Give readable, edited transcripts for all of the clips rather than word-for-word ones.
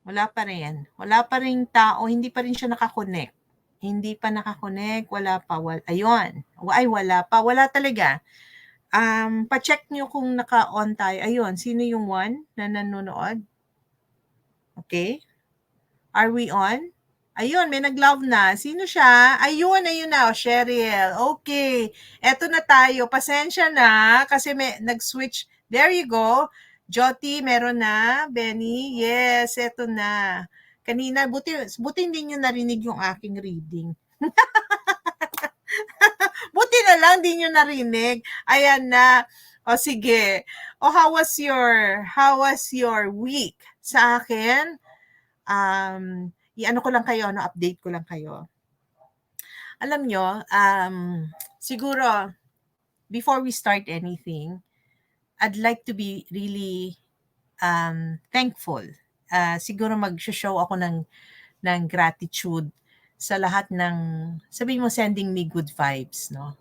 Wala pa rin. Wala pa ring tao, hindi pa rin siya naka-connect. Hindi pa naka-connect, wala pa. Ayun. Ay, wala pa. Wala talaga. Pa-check nyo kung naka-on tayo. Ayun, sino yung one na nanonood? Okay. Are we on? Ayun, may nag-love na. Sino siya? Ayun na. Cheryl. Okay. Eto na tayo. Pasensya na kasi may nag-switch. There you go. Joti, meron na. Benny, yes, eto na. Kanina, buti hindi nyo narinig yung aking reading. Buti na lang, hindi nyo narinig. Ayan na. O sige. O how was your week? Sa akin, i-ano ko lang kayo, update ko lang kayo. Alam nyo, siguro, before we start anything, I'd like to be really thankful. Siguro mag-show ako ng gratitude sa lahat ng, sabihin mo, sending me good vibes, no?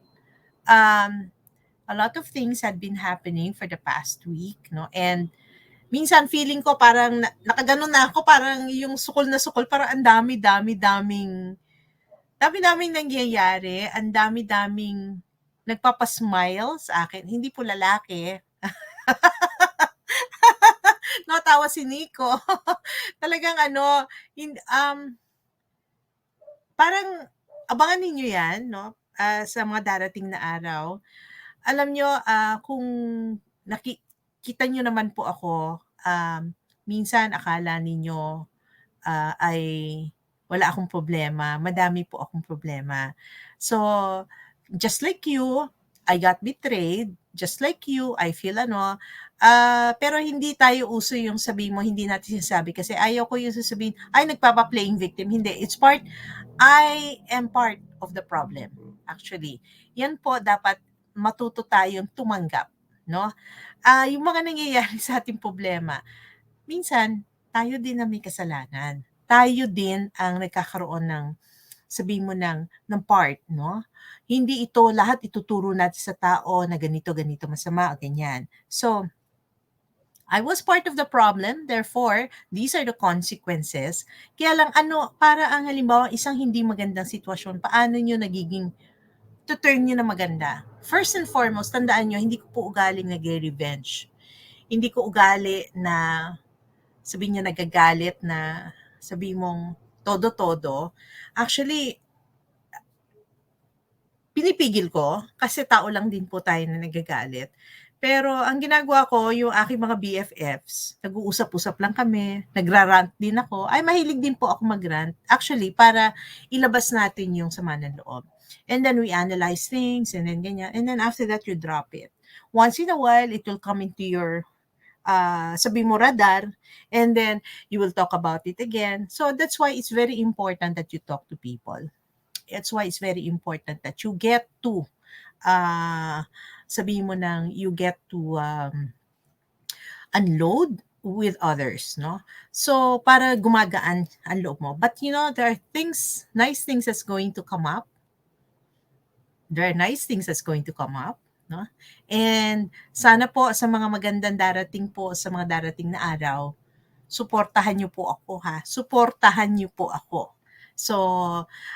A lot of things had been happening for the past week, no? And minsan feeling ko parang nakaganon na ako, parang yung sukol na sukol, parang ang dami-daming nangyayari, ang dami-daming nagpapasmile sa akin. Hindi po lalaki. Natawa si Nico. Talagang parang abangan ninyo yan, no? Sa mga darating na araw. Alam nyo, kung nakikita nyo naman po ako, minsan akala ninyo ay wala akong problema. Madami po akong problema. So, just like you, I got betrayed. Just like you, I feel pero hindi tayo uso yung sabihin mo, hindi natin sinasabi. Kasi ayaw ko yung sasabihin, ay, nagpapa-playing victim. Hindi. I am part of the problem, actually. Yan po, dapat matuto tayong tumanggap. No? Yung mga nangyayari sa ating problema, minsan, tayo din na may kasalanan. Tayo din ang nagkakaroon ng, sabihin mo ng part, no? Hindi ito, lahat ituturo natin sa tao na ganito, masama, o ganyan. So, I was part of the problem, therefore, these are the consequences. Kaya lang, para ang halimbawa, isang hindi magandang sitwasyon, paano nyo nagiging, to turn nyo na maganda? First and foremost, tandaan nyo, hindi ko po ugaling nag-revenge. Hindi ko ugali na, sabihin nyo nagagalit na, sabihin mong todo-todo. Actually, pinipigil ko kasi tao lang din po tayo na nagagalit. Pero ang ginagawa ko, yung aking mga BFFs, nag-uusap-usap lang kami, nagrarant din ako. Ay, mahilig din po ako mag-rant. Actually, para ilabas natin yung sama ng loob. And then we analyze things, and then ganyan. And then after that, you drop it. Once in a while, it will come into your sabi mo radar, and then you will talk about it again. So that's why it's very important that you talk to people. That's why it's very important that you get to sabi mo you get to unload with others, no? So para gumagaan ang loob mo. But there are nice things that's going to come up. There are nice things that's going to come up. No? And sana po sa mga magandang darating po, sa mga darating na araw, suportahan niyo po ako, ha? Suportahan niyo po ako. So,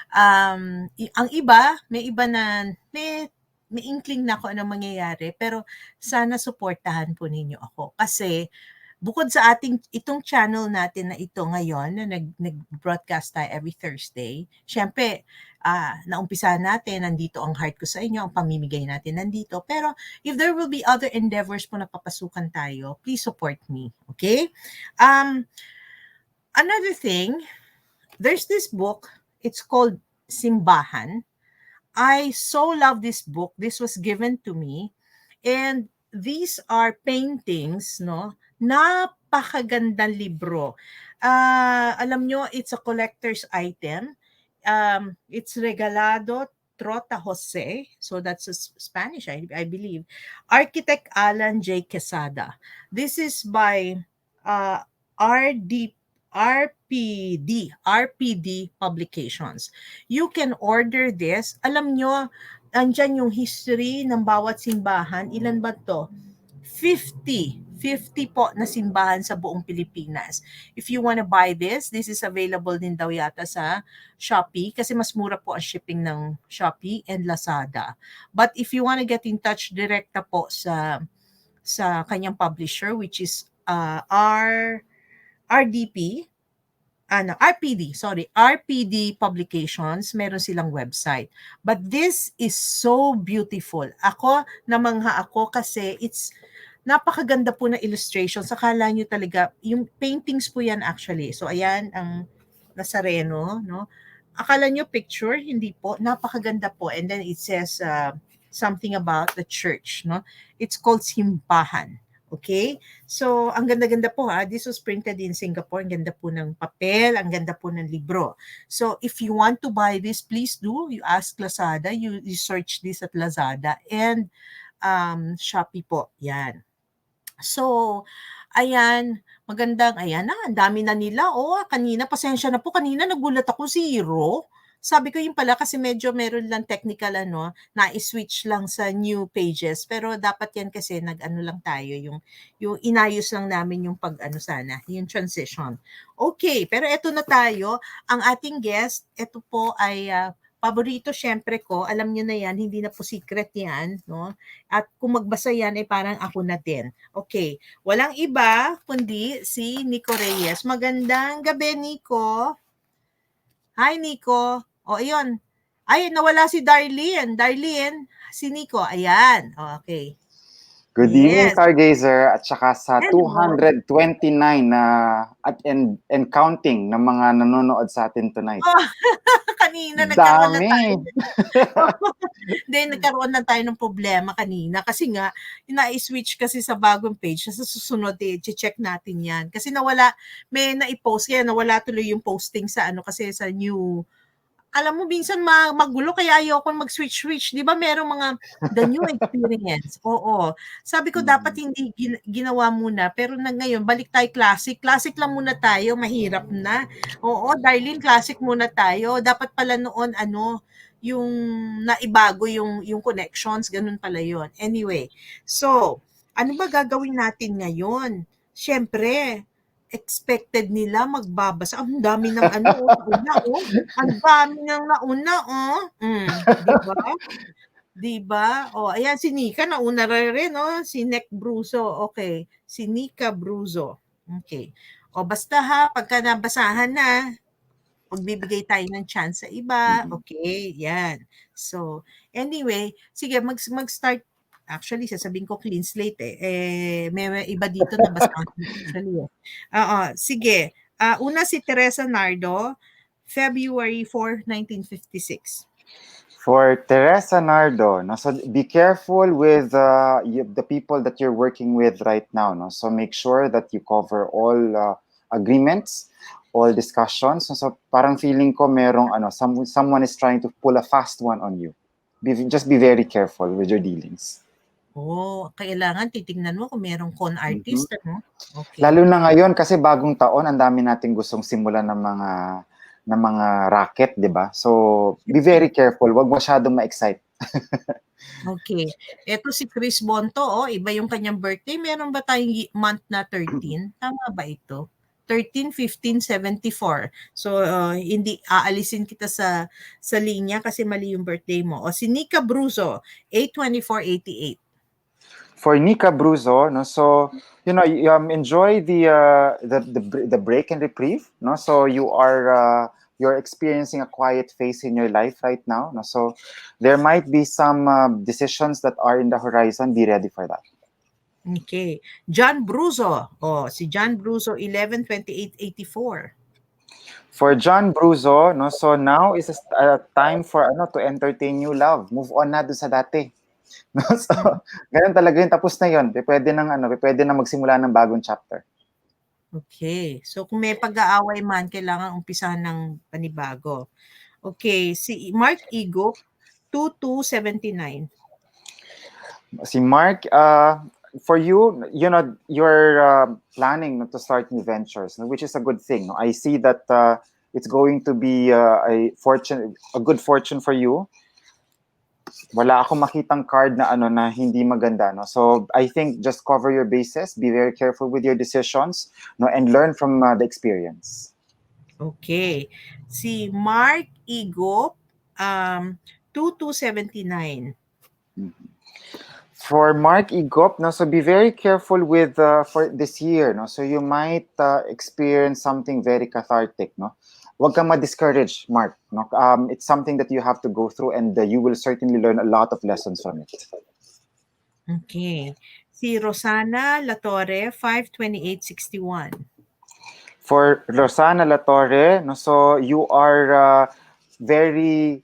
ang iba, may iba na may inkling na ako anong mangyayari, pero sana suportahan po ninyo ako. Kasi bukod sa itong channel natin na ito ngayon, na nag-broadcast tayo every Thursday, syempre, naumpisahan natin, nandito ang heart ko sa inyo, ang pamimigay natin nandito. Pero if there will be other endeavors po na papasukan tayo, please support me. Okay? Another thing, there's this book, it's called Simbahan. I so love this book. This was given to me. And these are paintings, no? Napakagandang libro. Alam nyo, it's a collector's item. It's regalado Trota Jose. So that's Spanish, I believe. Architect Alan J. Quesada. This is by RPD Publications. You can order this. Alam nyo, andyan yung history ng bawat simbahan. Ilan ba to? 50 50 po na simbahan sa buong Pilipinas. If you wanna buy this is available din daw yata sa Shopee kasi mas mura po ang shipping ng Shopee and Lazada. But if you wanna get in touch, direkta po sa kanyang publisher, which is RPD Publications, meron silang website. But this is so beautiful. Ako, namangha ako kasi napakaganda po na illustrations. Akala nyo talaga, yung paintings po yan actually. So ayan, ang Nazareno, no? Akala nyo picture, hindi po. Napakaganda po. And then it says something about the church, no? It's called Simbahan. Okay? So, ang ganda-ganda po ha. This was printed in Singapore. Ang ganda po ng papel. Ang ganda po ng libro. So, if you want to buy this, please do. You ask Lazada. You search this at Lazada and Shopee po. Yan. So, ayan. Magandang, ayan na. Ang dami na nila. Kanina, pasensya na po. Kanina, nagulat ako, 0. Sabi ko yun pala kasi medyo meron lang technical na-switch lang sa new pages. Pero dapat yan kasi nag-ano lang tayo, yung inayos lang namin yung yung transition. Okay, pero eto na tayo. Ang ating guest, eto po ay paborito syempre ko. Alam niyo na yan, hindi na po secret yan. No? At kung magbasa yan, ay parang ako na din. Okay, walang iba kundi si Nico Reyes. Magandang gabi, Nico. Hi, Nico. Ayun. Ay, nawala si Darlene. Darlene, si Nico. Ayan. Okay. Good evening, Stargazer, at saka sa Hello. 229 na and counting na mga nanonood sa atin tonight. Kanina nagkaroon na tayo. Dami! Nagkaroon na tayo ng problema kanina kasi nga, na-switch kasi sa bagong page. Sa susunod, check natin yan. Kasi may na-post, kaya nawala tuloy yung posting sa kasi sa new. Alam mo, minsan magulo, kaya ayoko mag-switch. Di ba merong mga the new experience? Oo. Sabi ko, dapat hindi ginawa muna. Pero ngayon, balik tayo classic. Classic lang muna tayo, mahirap na. Oo, Darlene, classic muna tayo. Dapat pala noon, yung naibago yung connections, ganun pala yon. Anyway, so, ano ba gagawin natin ngayon? Siyempre, expected nila magbabasa. Ang dami ng nauna, Ang dami ng nauna, Di ba? Di ba? Ayan, si Nika, nauna rin, Si Nick Bruso. Okay. Si Nika Bruso. Okay. Basta ha, pagka nabasahan na, magbibigay tayo ng chance sa iba. Okay, yan. So, anyway, sige, mag-start. Actually, sasabihin ko clean slate may iba dito na basahan actually. Sige. Una si Teresa Nardo, February 4, 1956. For Teresa Nardo, so be careful with the people that you're working with right now. So make sure that you cover all agreements, all discussions. So parang feeling ko merong someone is trying to pull a fast one on you. Just be very careful with your dealings. Kailangan titingnan mo kung merong con artist, Okay. Lalo na ngayon kasi bagong taon, ang dami nating gustong simulan ng mga racket, 'di ba? So be very careful, wag masyadong ma-excite. Okay. Ito si Chris Bonto, iba yung kanyang birthday. Meron ba tayong month na 13? Tama ba ito? 13, 15, 74. So, hindi aalisin kita sa linya kasi mali yung birthday mo. Si Nika Bruso, 8/24/88. For Nika Bruso, so enjoy the break and reprieve, So you're experiencing a quiet phase in your life right now, So there might be some decisions that are in the horizon. Be ready for that. Okay. John Bruso. Si John Bruso, 11/28/84. For John Bruso, so now is a time for to entertain new love. Move on na doon sa dati. So, ganun talaga yun. Tapos na yun. Pwede na magsimula ng bagong chapter. Okay. So, kung may pag-aaway man, kailangan umpisahan ng panibago. Okay. Si Mark Igo, 22/79. Si Mark, for you, you're planning to start new ventures, which is a good thing. I see that it's going to be a good fortune for you. Wala akong makitang card na ano na hindi maganda, no. So I think just cover your bases, be very careful with your decisions, no, and learn from the experience. Okay. Si Mark Igop, 2279. For Mark Igop, no, so be very careful with for this year, no. So you might experience something very cathartic, no. Huwag kang ma-discourage, Mark. No? It's something that you have to go through, and you will certainly learn a lot of lessons from it. Okay. Si Rosana Latorre, 52861. For Rosana Latorre, no, so you are very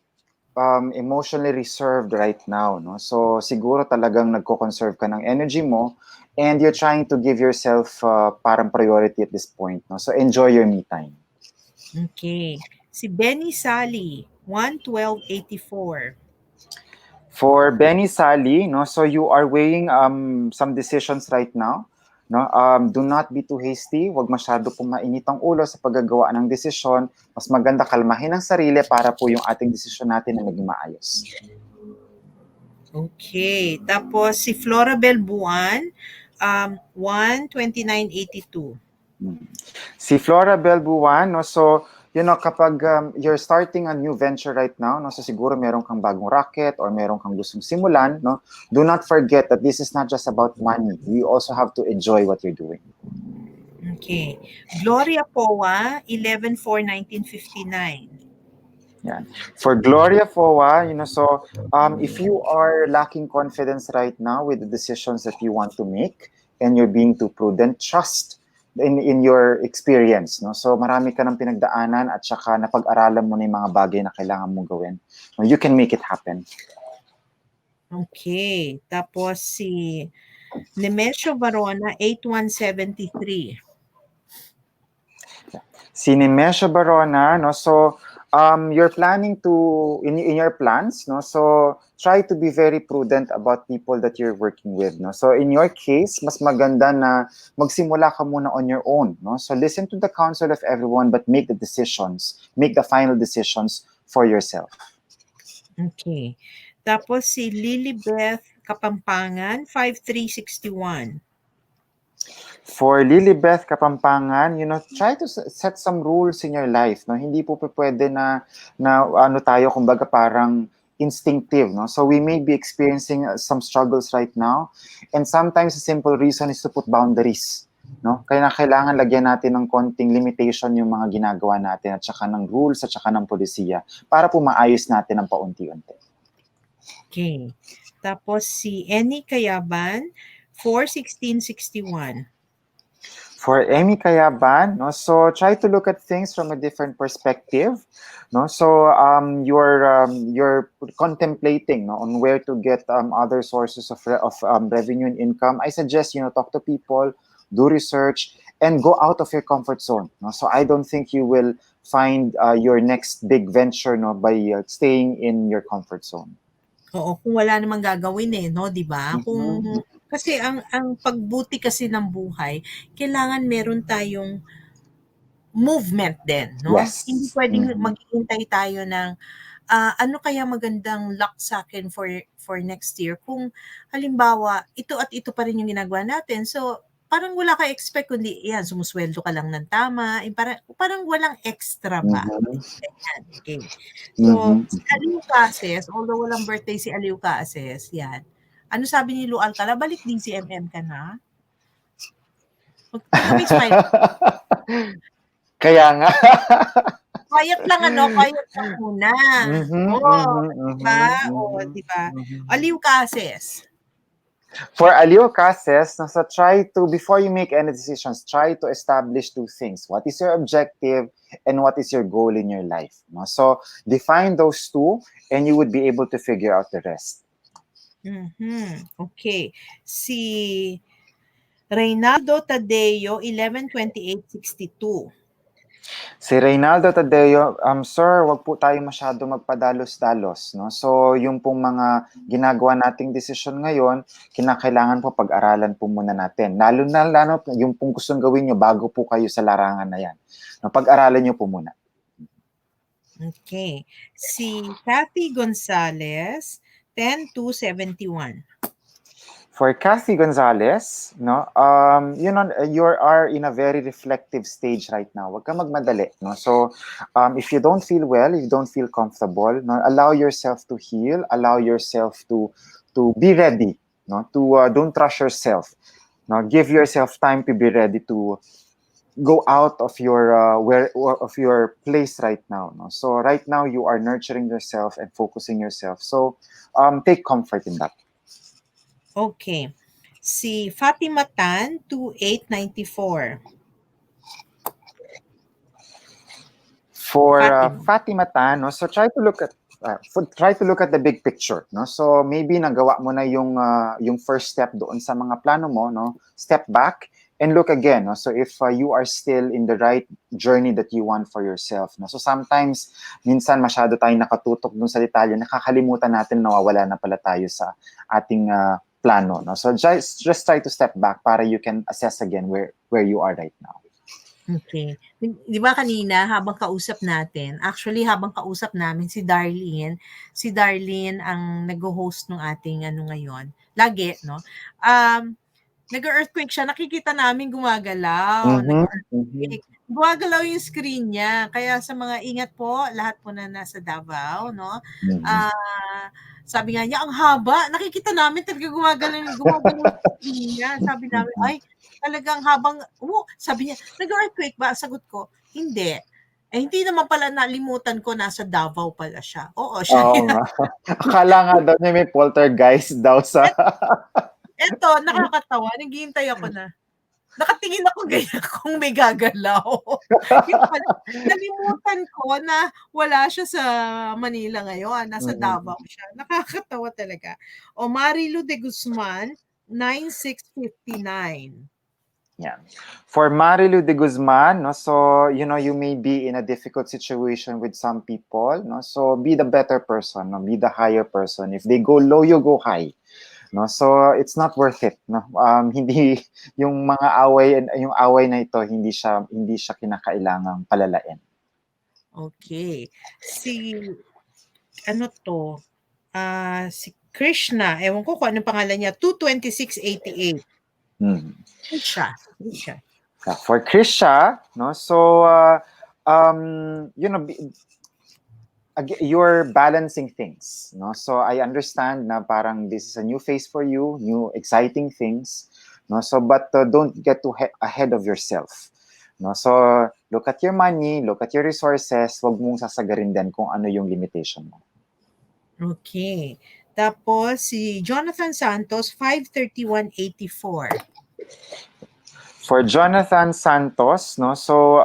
emotionally reserved right now, no? So siguro talagang nagko-conserve ka ng energy mo, and you're trying to give yourself parang priority at this point, no? So enjoy your me time. Okay. Si Benny Sally, 11284. For Benny Sally, no, so you are weighing some decisions right now. No, do not be too hasty. Huwag masyado pong mainit ang ulo sa paggagawa ng desisyon. Mas maganda kalmahin ang sarili para po yung ating desisyon natin na maging maayos. Okay. Tapos si Florabel Buan, 12982. Si Flora Belbuwan, no, so kapag you're starting a new venture right now, no, so siguro meron kang bagong racket or meron kang gustong simulan, no, do not forget that this is not just about money. You also have to enjoy what you're doing. Okay. Gloria Poa, 11/4/1959. Yan. For Gloria Fowa, so if you are lacking confidence right now with the decisions that you want to make and you're being too prudent, trust in your experience. No? So marami ka ng pinagdaanan at saka napag-aralan mo na yung mga bagay na kailangan mong gawin. No, you can make it happen. Okay. Tapos si Nemesio Varona, 8173. Si Nemesio Barona, no, so you're planning to in your plans, no, so try to be very prudent about people that you're working with, no. So in your case, mas maganda na magsimula ka muna on your own, no. So listen to the counsel of everyone, but make the final decisions for yourself. Okay. Tapos si Lilibeth Kapampangan, 5361. For Lilibeth Kapampangan, try to set some rules in your life, no? Hindi po pwede na ano tayo, kumbaga parang instinctive, no? So we may be experiencing some struggles right now, and sometimes the simple reason is to put boundaries, no? Kaya kailangan lagyan natin ng konting limitation yung mga ginagawa natin at saka ng rules at saka ng polisiya para po maayos natin ang paunti-unti. Okay. Tapos si Eni Kayaban, 41661. For Amy Kayaban, no, so try to look at things from a different perspective, no. So you're contemplating, no, on where to get other sources of revenue and income. I suggest talk to people, do research, and go out of your comfort zone. No? So I don't think you will find your next big venture, no, by staying in your comfort zone. Oo, kung wala namang gagawin no, 'di ba? Kung Mhm. kasi ang pagbuti kasi ng buhay, kailangan meron tayong movement din, no? Hindi Yes. puwedeng Mhm. maghihintay tayo ng, ano kaya magandang luck sa'kin for next year kung halimbawa ito at ito pa rin yung ginagawa natin. So, parang wala kang expect kundi 'yan sumusweldo ka lang ng tama, parang walang extra ba, Mhm. ganyan, okay. So, Mhm. si Aliw Cases, although walang birthday si Aliw Cases, 'yan. Ano sabi ni Lou Alcala, "Balik DCMM ka na?" Taga Miss Fine. Kaya nga. Quiet lang muna. Mhm, Oh, mhm, 'di ba? mhm, Oh, mhm, 'di ba? mhm. Aliw Cases. For Alio Cases, try to, before you make any decisions, try to establish two things. What is your objective and what is your goal in your life? No? So define those two and you would be able to figure out the rest. Mhm, okay. Si Reynaldo Tadeo, 11/28/62. Si Reynaldo Tadeo, sir, wag po tayo masyado magpadalos-dalos, no? So, yung pong mga ginagawa nating desisyon ngayon, kinakailangan po pag-aralan po muna natin. Lalo yung pong gustong gawin nyo bago po kayo sa larangan na yan. No, pag-aralan nyo po muna. Okay. Si Kathy Gonzalez, 10 to 71. For Kathy Gonzalez, no, you are in a very reflective stage right now. Huwag ka magmadali, no. So, if you don't feel well, if you don't feel comfortable, no, allow yourself to heal. Allow yourself to be ready, no. To don't rush yourself. No, give yourself time to be ready to go out of your of your place right now. No, so right now you are nurturing yourself and focusing yourself. So, take comfort in that. Okay. Si Fatima Tan, 2894. For Fatima. Fatima Tan, no, so try to look at the big picture, no. So maybe nagawa mo na yung first step doon sa mga plano mo, no. Step back and look again, no. So if you are still in the right journey that you want for yourself, no. So sometimes minsan masyado tayong nakatutok dun sa detalye, nakakalimutan natin nawawala na pala tayo sa ating plano, no. So just try to step back para you can assess again where you are right now. Okay. Di ba kanina habang kausap natin, actually habang kausap namin si Darlene ang nag-host ng ating ano ngayon, lagi, no? Nag-earthquake siya, nakikita namin gumagalaw, Mhm, mhm, nag-earthquake. Gumagalaw yung screen niya. Kaya sa mga ingat po, lahat po na nasa Davao, no? mhm. Ah, sabi nga niya, ang haba. Nakikita namin talaga gumagalaw yung screen niya. Sabi namin, Mhm. ay, talagang habang, sabi niya, nag-earthquake ba? Sagot ko, hindi. Eh, hindi naman pala nalimutan ko, nasa Davao pala siya. Oo, siya Oo yan. nga. Akala nga daw niya may poltergeist daw sa Eto, nakakatawa, naghihintay ako na. Nakatingin ako ganyan kung may gagalaw. Yun pala, nalimutan ko na wala siya sa Manila ngayon, nasa Mm. Davao siya. Nakakatawa talaga. O Marilu de Guzman, 9659. Yeah. For Marilu de Guzman, no, so you may be in a difficult situation with some people, no. So be the better person, no, be the higher person. If they go low, you go high. No, so it's not worth it, no. Hindi yung mga away and yung away na ito hindi siya kinakailangang palalain. Okay. Si, ano to? Si Krishna, ewan ko kung anong pangalan niya, 22688. Mm. Krisha. Yeah, for Krisha, no, so you're balancing things, no. So I understand na parang this is a new phase for you, new exciting things, no. So but don't get too ahead of yourself, no. So look at your money, look at your resources, wag mong sasagarin din kung ano yung limitation mo. Okay. Tapos si Jonathan Santos, 53184. For Jonathan Santos, no, so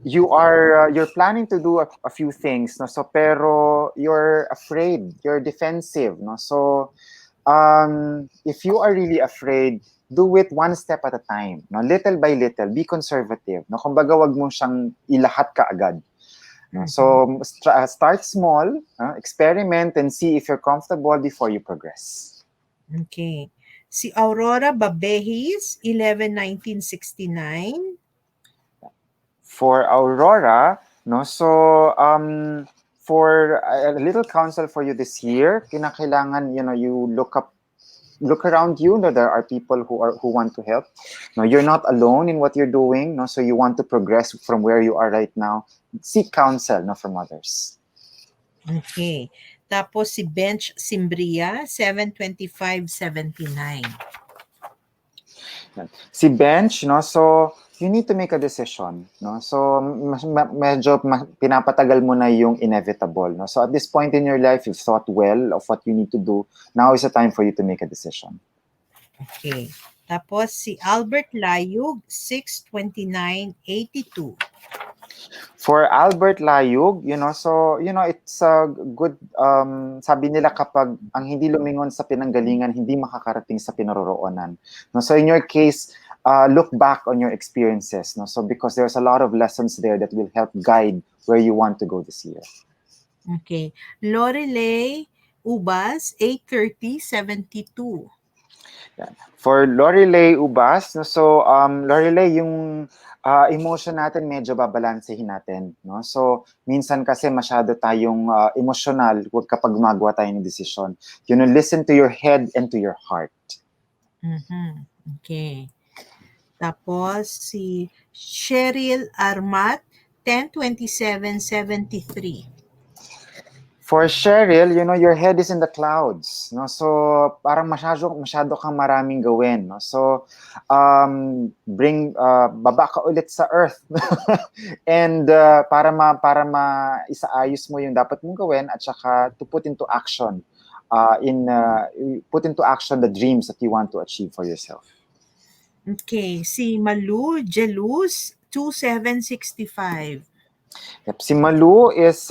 you're planning to do a few things, no, so pero you're afraid, you're defensive, no. So if you are really afraid, do it one step at a time, no, little by little, be conservative, no. Kumbaga wag mo siyang ilahat kaagad, no. Mhm. So start small, experiment and see if you're comfortable before you progress. Okay. Si Aurora Babehis, 11-19-69. For Aurora, no, so for a little counsel for you this year, kinakailangan, you look around you, no, there are people who want to help. No, you're not alone in what you're doing, no, so you want to progress from where you are right now. Seek counsel, no, from others. Okay. Tapos si Bench Simbria, 725-79. Si Bench, no, so you need to make a decision, no. So medyo pinapatagal mo na yung inevitable, no. So at this point in your life, you've thought well of what you need to do. Now is the time for you to make a decision. Okay. Tapos si Albert Layug, 629-82. For Albert Layug, so it's a good, sabi nila kapag ang hindi lumingon sa pinanggalingan, hindi makakarating sa pinaroroonan, no. So in your case, look back on your experiences, no. So because there's a lot of lessons there that will help guide where you want to go this year. Okay. Lorelei Ubas, 830-72. Yan. For Lorelei Ubas, no, so Lorelei, yung emotion natin medyo babalansehin natin, no? So minsan kasi masyado tayong emotional kapag gumagawa tayo ng desisyon. You know, listen to your head and to your heart. Mhm. Okay. Tapos si Cheryl Armat, 10/27/73. For Cheryl, you know, your head is in the clouds, no? So parang masyado kang maraming gawin, no? So baba ka ulit sa earth. And para ma isaayos mo yung dapat mong gawin at saka to put into action put into action the dreams that you want to achieve for yourself. Okay, si Malu Jelus, 2765. Yep. Si Malu is,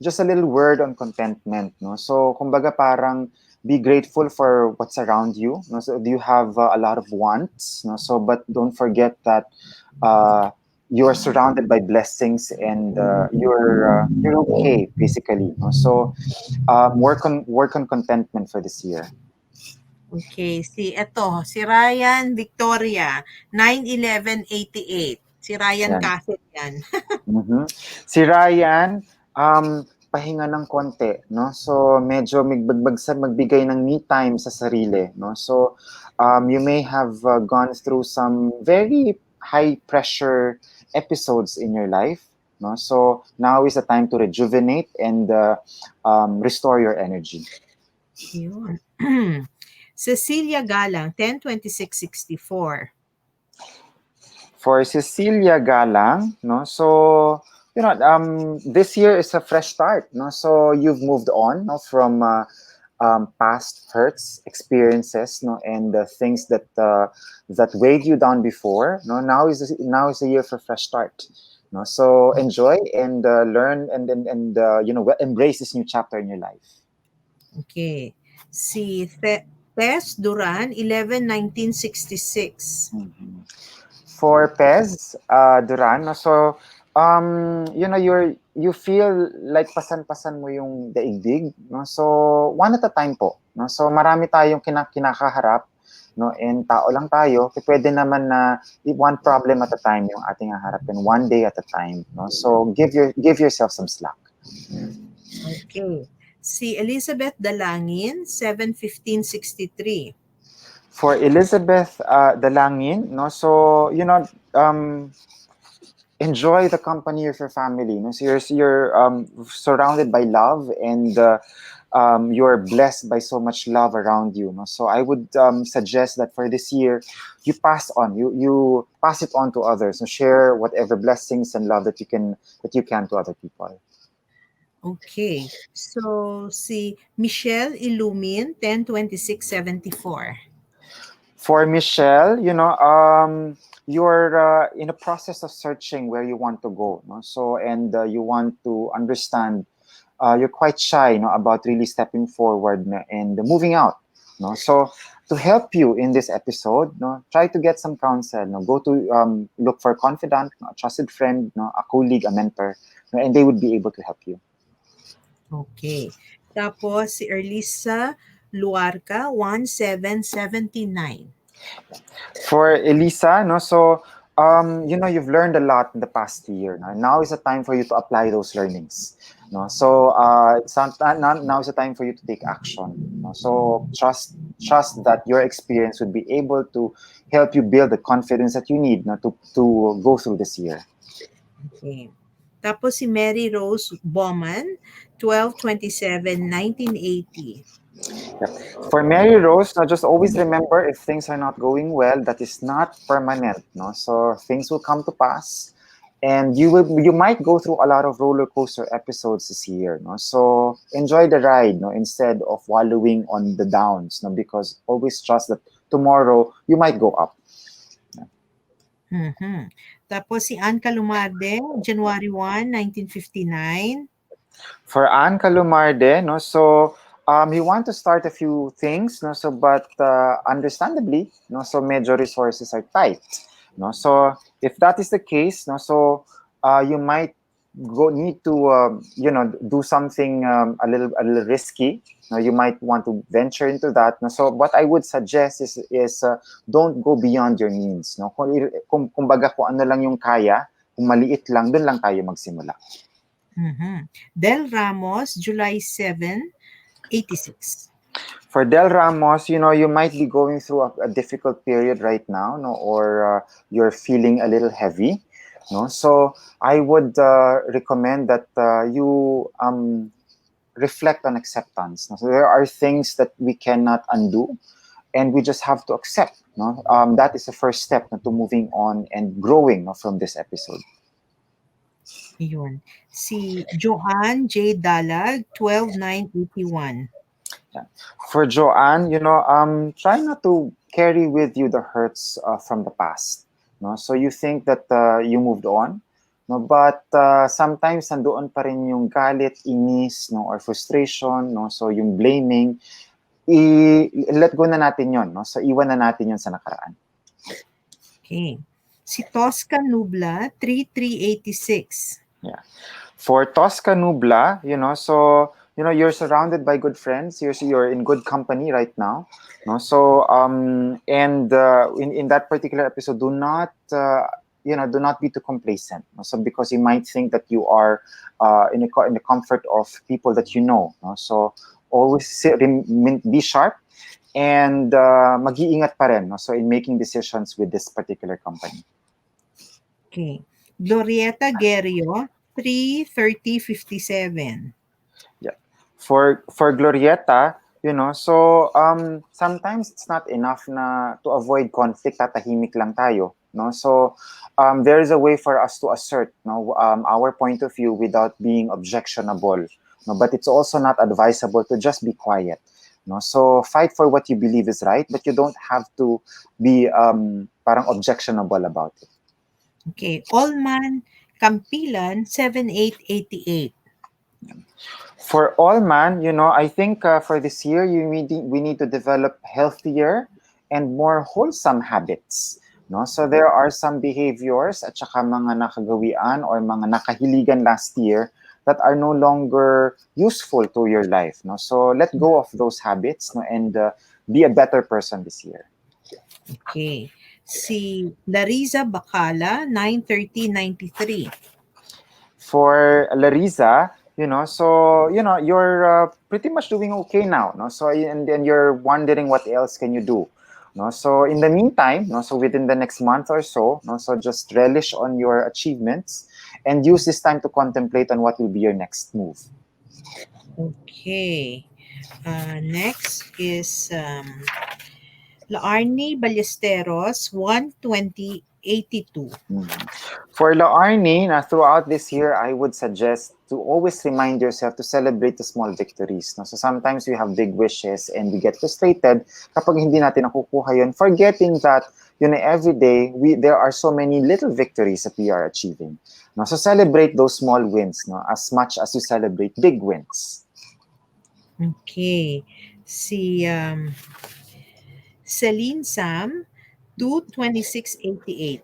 just a little word on contentment. No? So, kumbaga parang be grateful for what's around you. No? So, do you have a lot of wants? No? So, but don't forget that you are surrounded by blessings and you're okay, basically. No? So, work on contentment for this year. Okay, si Ryan Victoria, 9/11/88. Si Ryan Yan. Castle yan. Mhm. Si Ryan, pahinga ng konti, no? So medyo magbigay ng me time sa sarili, no? So you may have gone through some very high pressure episodes in your life, no? So now is the time to rejuvenate and restore your energy. Yun. Cecilia Galang, 10/26/64. For Cecilia Galang, no? So, this year is a fresh start, no? So you've moved on, no, from past hurts, experiences, no, and the things that weighed you down before. No, now is a year for fresh start. No, so enjoy and learn and embrace this new chapter in your life. Okay. Si Tess Duran, 11/19/66. Mhm. For Pez Duran, no, so you feel like pasan-pasan mo yung daigdig, no? So one at a time po, no? So marami tayong kinakaharap, no? And tao lang tayo, pwede naman na one problem at a time yung ating haharapin, one day at a time, no? So give yourself some slack. Okay. Si Elizabeth Dalangin, 7/15/63. For Elizabeth Dalangin, no? So enjoy the company of your family. No? So you're surrounded by love and you're blessed by so much love around you. No? So I would suggest that for this year, you pass it on to others. So share whatever blessings and love that you can to other people. Okay. So, si Michelle Ilumin, 10/26/74. For Michelle, you're in a process of searching where you want to go. No? So and you want to understand you're quite shy, about really stepping forward and moving out. So to help you in this episode, try to get some counsel. Go to look for a confidant, a trusted friend, a colleague, a mentor, and they would be able to help you. Okay. Tapos, si Erlisa Luarca, 17/79. For Elisa, so you've learned a lot in the past year. Now is the time for you to apply those learnings. So now is the time for you to take action. So trust that your experience would be able to help you build the confidence that you need to go through this year. Okay. Tapos, si Mary Rose Bowman, 12/27/1980. Yep. For Mary Rose, just always remember if things are not going well, that is not permanent. So things will come to pass, and you might go through a lot of roller coaster episodes this year. So enjoy the ride, instead of wallowing on the downs. Because always trust that tomorrow you might go up. Mhm. Tapos, si Ann Calumarde, January 1, 1959. For Anne Calumarde, so you want to start a few things, so but understandably, so major resources are tight. So if that is the case, so you might need to do something a little risky. No, you might want to venture into that. No? So what I would suggest is don't go beyond your means. No, kumbaga kung ano lang yung kaya, kung maliit lang, doon lang tayo magsimula. Del Ramos, July 7, 86. For Del Ramos, you might be going through a difficult period right now, no, or you're feeling a little heavy, no. So I would recommend that you reflect on acceptance. No? So there are things that we cannot undo, and we just have to accept. No, that is the first step to moving on and growing, no, from this episode. Yun. Si Joanne J. Dalag, 12/9/81. For Joanne, try not to carry with you the hurts from the past. No, so you think that you moved on, no, but sometimes nandoon pa rin yung galit, inis, no, or frustration, no, so yung blaming, let go na natin yon, no, so iwan na natin yon sa nakaraan. Okay. Si Tosca Nubla, 3/3/86. Yeah. For Tosca Nubla, so you're surrounded by good friends. You're in good company right now. No, so and in that particular episode, do not be too complacent. No? So because you might think that you are in the comfort of people that you know. No? So always be sharp and mag-iingat pa rin. No? So in making decisions with this particular company. Okay. Glorieta Guerrio, 3/30/57. Yeah. For Glorieta, so sometimes it's not enough na to avoid conflict, tatahimik lang tayo, no? So there is a way for us to assert, no, our point of view without being objectionable, no, but it's also not advisable to just be quiet, no? So fight for what you believe is right, but you don't have to be parang objectionable about it. Okay. Allman Campilan, 7/8/88. For all man, I think for this year, we need to develop healthier and more wholesome habits. No? So there are some behaviors at saka mga nakagawian or mga nakahiligan last year that are no longer useful to your life. No? So let go of those habits, no, and be a better person this year. Okay. Si Larissa Bacala, 9/30/93. For Larissa, so you're pretty much doing okay now, no? So and then you're wondering what else can you do, no? So in the meantime, no, so within the next month or so, no, so just relish on your achievements and use this time to contemplate on what will be your next move. Okay. Next is Laarni Ballesteros, 1/20/82. For Laarni, throughout this year, I would suggest to always remind yourself to celebrate the small victories. No? So sometimes we have big wishes and we get frustrated kapag hindi natin nakukuha yun, forgetting that every day there are so many little victories that we are achieving. No? So celebrate those small wins, no, as much as you celebrate big wins. Okay. Si Celine Sam, 2/26/88.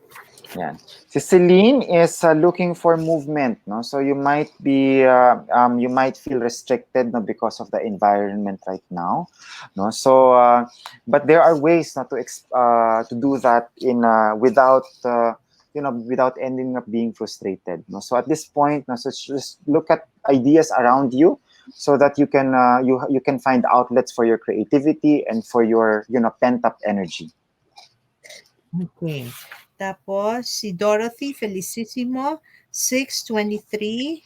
Yeah. Si Celine is looking for movement, no? So you might feel restricted, no, because of the environment right now, no? So but there are ways not to do that in without ending up being frustrated, no? So at this point, no, so just look at ideas around you so that you can you can find outlets for your creativity and for your pent up energy. Okay. Tapos, si Dorothy Felicissimo, 6/23,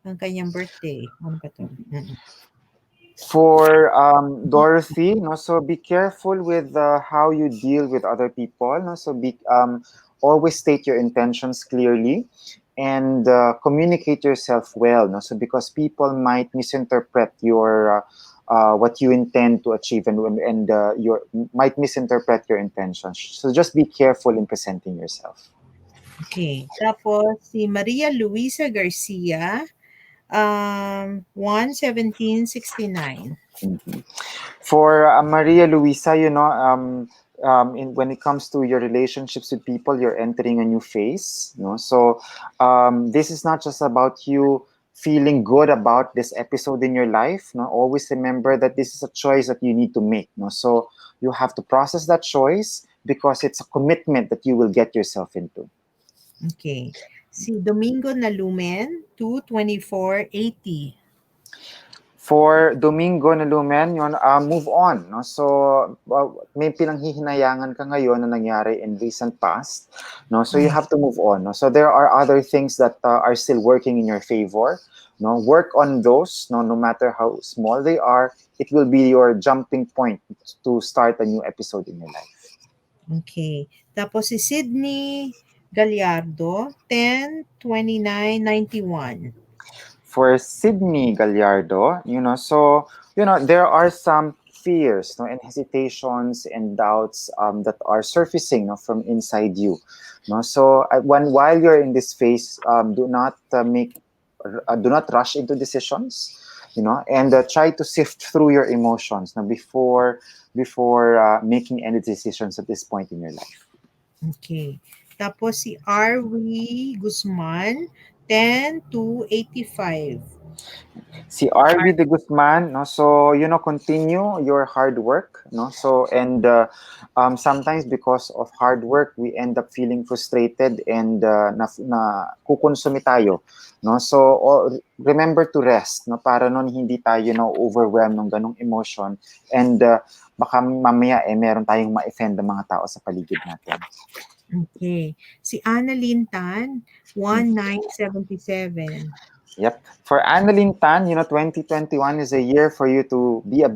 ang kanyang birthday. Ano ba ito? For Dorothy, no, so be careful with how you deal with other people. No, so always state your intentions clearly and communicate yourself well. No, so because people might misinterpret your what you intend to achieve and might misinterpret your intentions. So just be careful in presenting yourself. Okay. Tapos, si Maria Luisa Garcia, 1/17/69. For Maria Luisa, when it comes to your relationships with people, you're entering a new phase. No, so this is not just about you feeling good about this episode in your life. No, always remember that this is a choice that you need to make. No, so you have to process that choice because it's a commitment that you will get yourself into. Okay. Si Domingo na Lumen, 22480. For Domingo na Lumen, yun, move on. No? So, may pinanghihinayangan ka ngayon na nangyari in recent past. No? So, you have to move on. No? So, there are other things that are still working in your favor. No? Work on those, no? No matter how small they are. It will be your jumping point to start a new episode in your life. Okay. Tapos si Sydney Gallardo, 102991. For Sydney Gallardo, there are some fears, no, and hesitations and doubts that are surfacing, no, from inside you. No, so while you're in this phase, do not rush into decisions, and try to sift through your emotions, no, before making any decisions at this point in your life. Okay. Tapos si R.V. Guzman, 10285. Si RV de Guzman, no, so continue your hard work, no, so and sometimes because of hard work we end up feeling frustrated and na kukonsumi tayo, no, so remember to rest, no, para nun hindi tayo na overwhelmed ng ganong emotion and baka mamaya meron tayong ma-offend ng mga tao sa paligid natin. Okay. Si Annalyn Tan, 1977. Yep. For Annalyn Tan, 2021 is a year for you to be a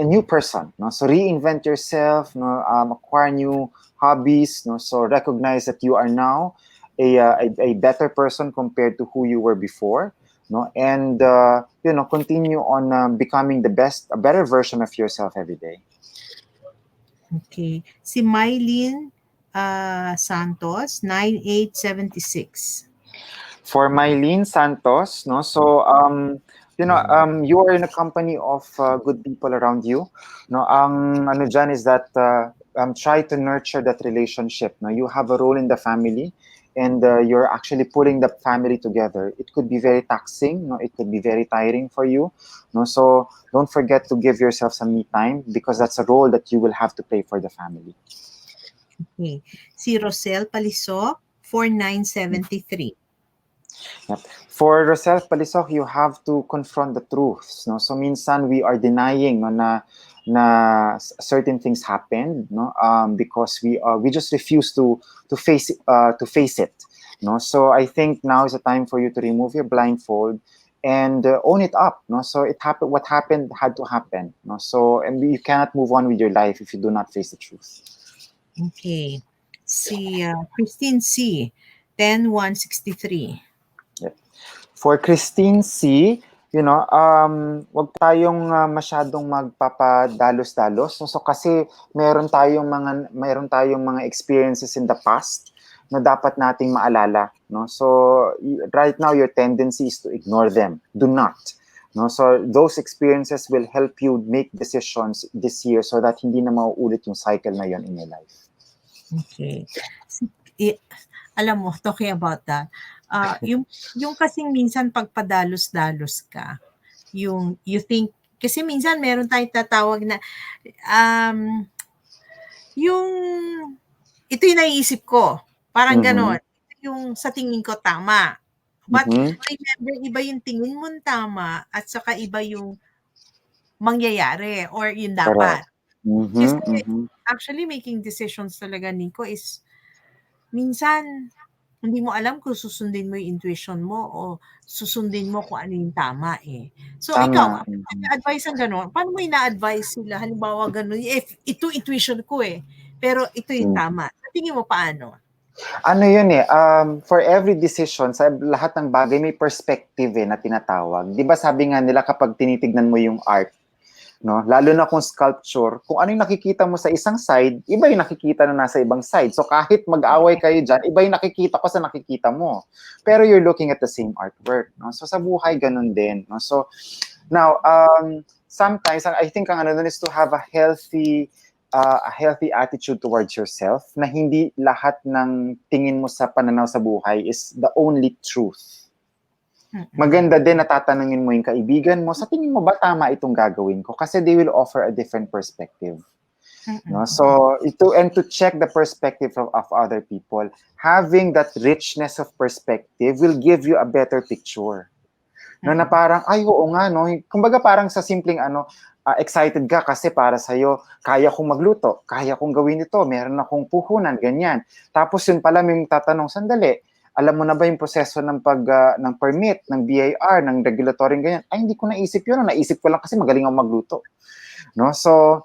new person. No? So reinvent yourself, no? Acquire new hobbies. No? So recognize that you are now a better person compared to who you were before. No? And, continue on becoming a better version of yourself every day. Okay. Si Mylene Santos, 9876. For Mylene Santos, no, so you are in a company of good people around you. No, ang ano dyan is that try to nurture that relationship. No, you have a role in the family, and you're actually putting the family together. It could be very taxing. No, it could be very tiring for you. No, so don't forget to give yourself some me time because that's a role that you will have to play for the family. Okay. Si Rosel Palisok, 4973. Yep. For Rosel Palisok, you have to confront the truths. No? So minsan we are denying, no, na certain things happened, no, because we just refuse to face it. No? So I think now is the time for you to remove your blindfold and own it up. No? So it happened. What happened had to happen. No? So and you cannot move on with your life if you do not face the truth. Okay. Si Christine C, 10163. Yep. For Christine C, wag tayong masyadong magpapadalos-dalos. So kasi meron tayong mga experiences in the past na dapat nating maalala, no? So right now your tendency is to ignore them. Do not. No? So those experiences will help you make decisions this year so that hindi na mauulit yung cycle na yon in your life. Okay. Alam mo, talking about that, yung kasing minsan pagpadalos-dalos ka, you think, kasi minsan meron tayong tatawag na, yung, ito yung naiisip ko, parang ganon, yung sa tingin ko tama. But remember, iba yung tingin mo tama at saka iba yung mangyayari or yung dapat. Kasi actually making decisions talaga, Nico, is minsan hindi mo alam kung susundin mo yung intuition mo o susundin mo kung ano yung tama eh. So ikaw, advice ang gano'n, paano mo ina-advise sila? Halimbawa gano'n, ito intuition ko eh, pero ito yung tama. Sa tingin mo paano? Ano yun eh, for every decision, sa lahat ng bagay, may perspective na tinatawag. Di ba sabi nga nila kapag tinitignan mo yung art, no? Lalo na kung sculpture, kung ano yung nakikita mo sa isang side, iba yung nakikita na nasa ibang side. So kahit mag-away kayo dyan, iba yung nakikita ko sa nakikita mo. Pero you're looking at the same artwork. No? So sa buhay, ganun din. No? So now, sometimes, I think ang ano dun is to have a healthy a healthy attitude towards yourself na hindi lahat ng tingin mo sa pananaw sa buhay is the only truth. Maganda din na tatanungin mo yung kaibigan mo, sa tingin mo ba tama itong gagawin ko? Kasi they will offer a different perspective. No? So, to check the perspective of other people, having that richness of perspective will give you a better picture. No, na parang, ay, oo nga, no? Kumbaga parang sa simpleng excited ka kasi para sa'yo, kaya kong magluto, kaya kong gawin ito, meron akong puhunan, ganyan. Tapos yun pala may tatanong, sandali, alam mo na ba yung proseso ng ng permit, ng BIR, ng regulatory ganyan? Ay, hindi ko naisip yun. Naisip ko lang kasi magaling akong magluto. No? So,